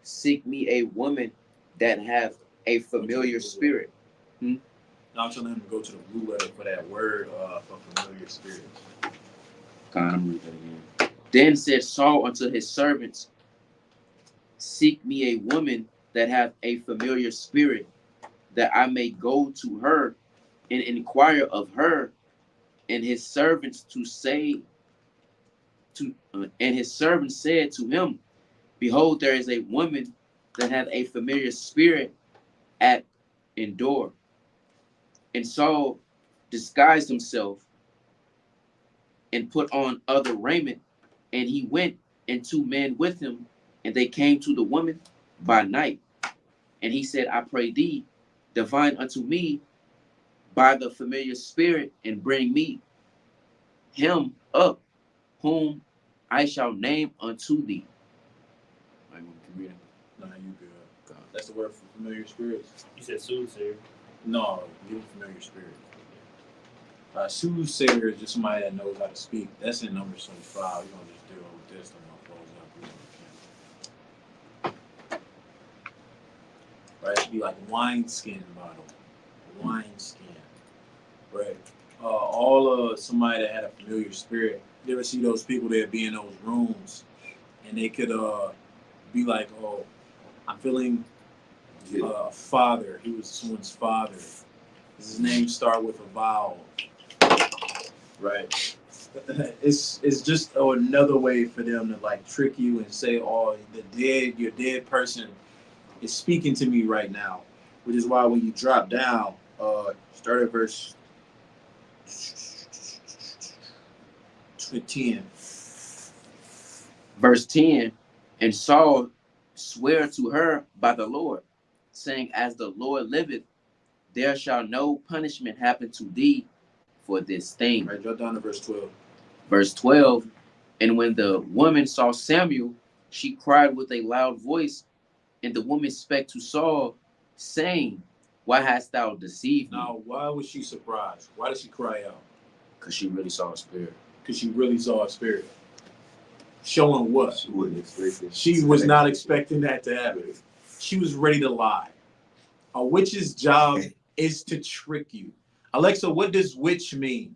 Speaker 3: seek me a woman that hath a familiar spirit.
Speaker 4: Now I'm telling him to go to the blue letter for that word for familiar spirits.
Speaker 3: God, I'm reading that again. Then said Saul unto his servants, seek me a woman that hath a familiar spirit, that I may go to her and inquire of her. And his servants and his servant said to him, behold, there is a woman that hath a familiar spirit at Endor. And Saul disguised himself and put on other raiment, and he went, and 2 men with him, and they came to the woman by night. And he said, I pray thee, divine unto me by the familiar spirit, and bring me him up, whom I shall name unto thee. I want to read it.
Speaker 4: Nah, you good. God. That's the word for familiar spirits.
Speaker 2: You said soothsayer.
Speaker 4: No, give familiar spirit. Soothsayer is just somebody that knows how to speak. That's in Numbers 25. We're gonna just deal with this. Right? It'd be like wineskin bottle. Wineskin. Right? All somebody that had a familiar spirit. You ever see those people that be in those rooms and they could be like, oh, I'm feeling father. He was someone's father. Does his name start with a vowel? Right. It's just another way for them to like trick you and say, oh, your dead person is speaking to me right now. Which is why when you drop down, start at verse 10.
Speaker 3: Verse 10, and Saul sware to her by the Lord, saying, as the Lord liveth, there shall no punishment happen to thee for this thing.
Speaker 4: Right, drop down to verse 12.
Speaker 3: Verse 12, and when the woman saw Samuel, she cried with a loud voice, and the woman spake to Saul, saying, why hast thou deceived me?
Speaker 4: Now, why was she surprised? Why did she cry out?
Speaker 3: Because she really saw a spirit.
Speaker 4: Because she really saw a spirit. Showing what?
Speaker 1: She wasn't expecting.
Speaker 4: She was not expecting that to happen. She was ready to lie. A witch's job is to trick you. Alexa, what does witch mean?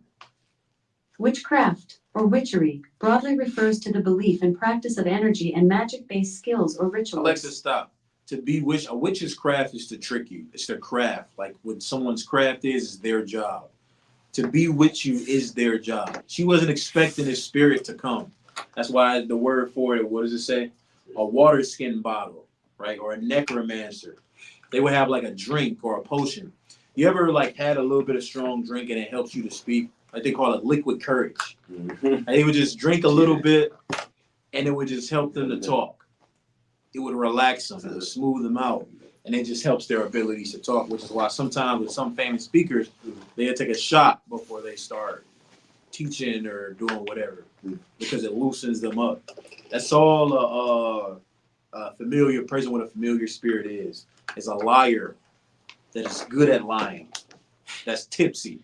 Speaker 5: Witchcraft, or witchery, broadly refers to the belief and practice of energy and magic-based skills or rituals.
Speaker 4: Alexa, stop. To be witch, a witch's craft is to trick you. It's their craft. Like what someone's craft is their job. To bewitch you is their job. She wasn't expecting this spirit to come. That's why the word for it, what does it say? A water skin bottle, right? Or a necromancer. They would have like a drink or a potion. You ever like had a little bit of strong drink and it helps you to speak? Like they call it liquid courage. And they would just drink a little bit and it would just help them to talk. it would relax them, it would smooth them out, and it just helps their abilities to talk. Which is why sometimes with some famous speakers, they'll take a shot before they start teaching or doing whatever, because it loosens them up. That's all a familiar person with a familiar spirit is a liar that is good at lying. That's tipsy.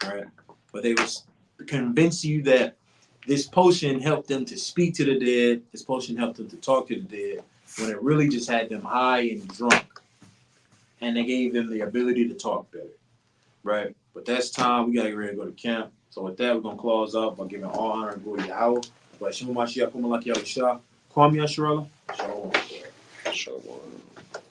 Speaker 4: Right? But they was convince you that this potion helped them to speak to the dead, this potion helped them to talk to the dead, when it really just had them high and drunk. And they gave them the ability to talk better. Right? But that's time. We gotta get ready to go to camp. So with that, we're gonna close up by giving all honor and glory to Yahweh. But Shema Mashiach, Kumalak Yahweh Shah. Kwame Yasharala. Shalom.
Speaker 3: Shalom.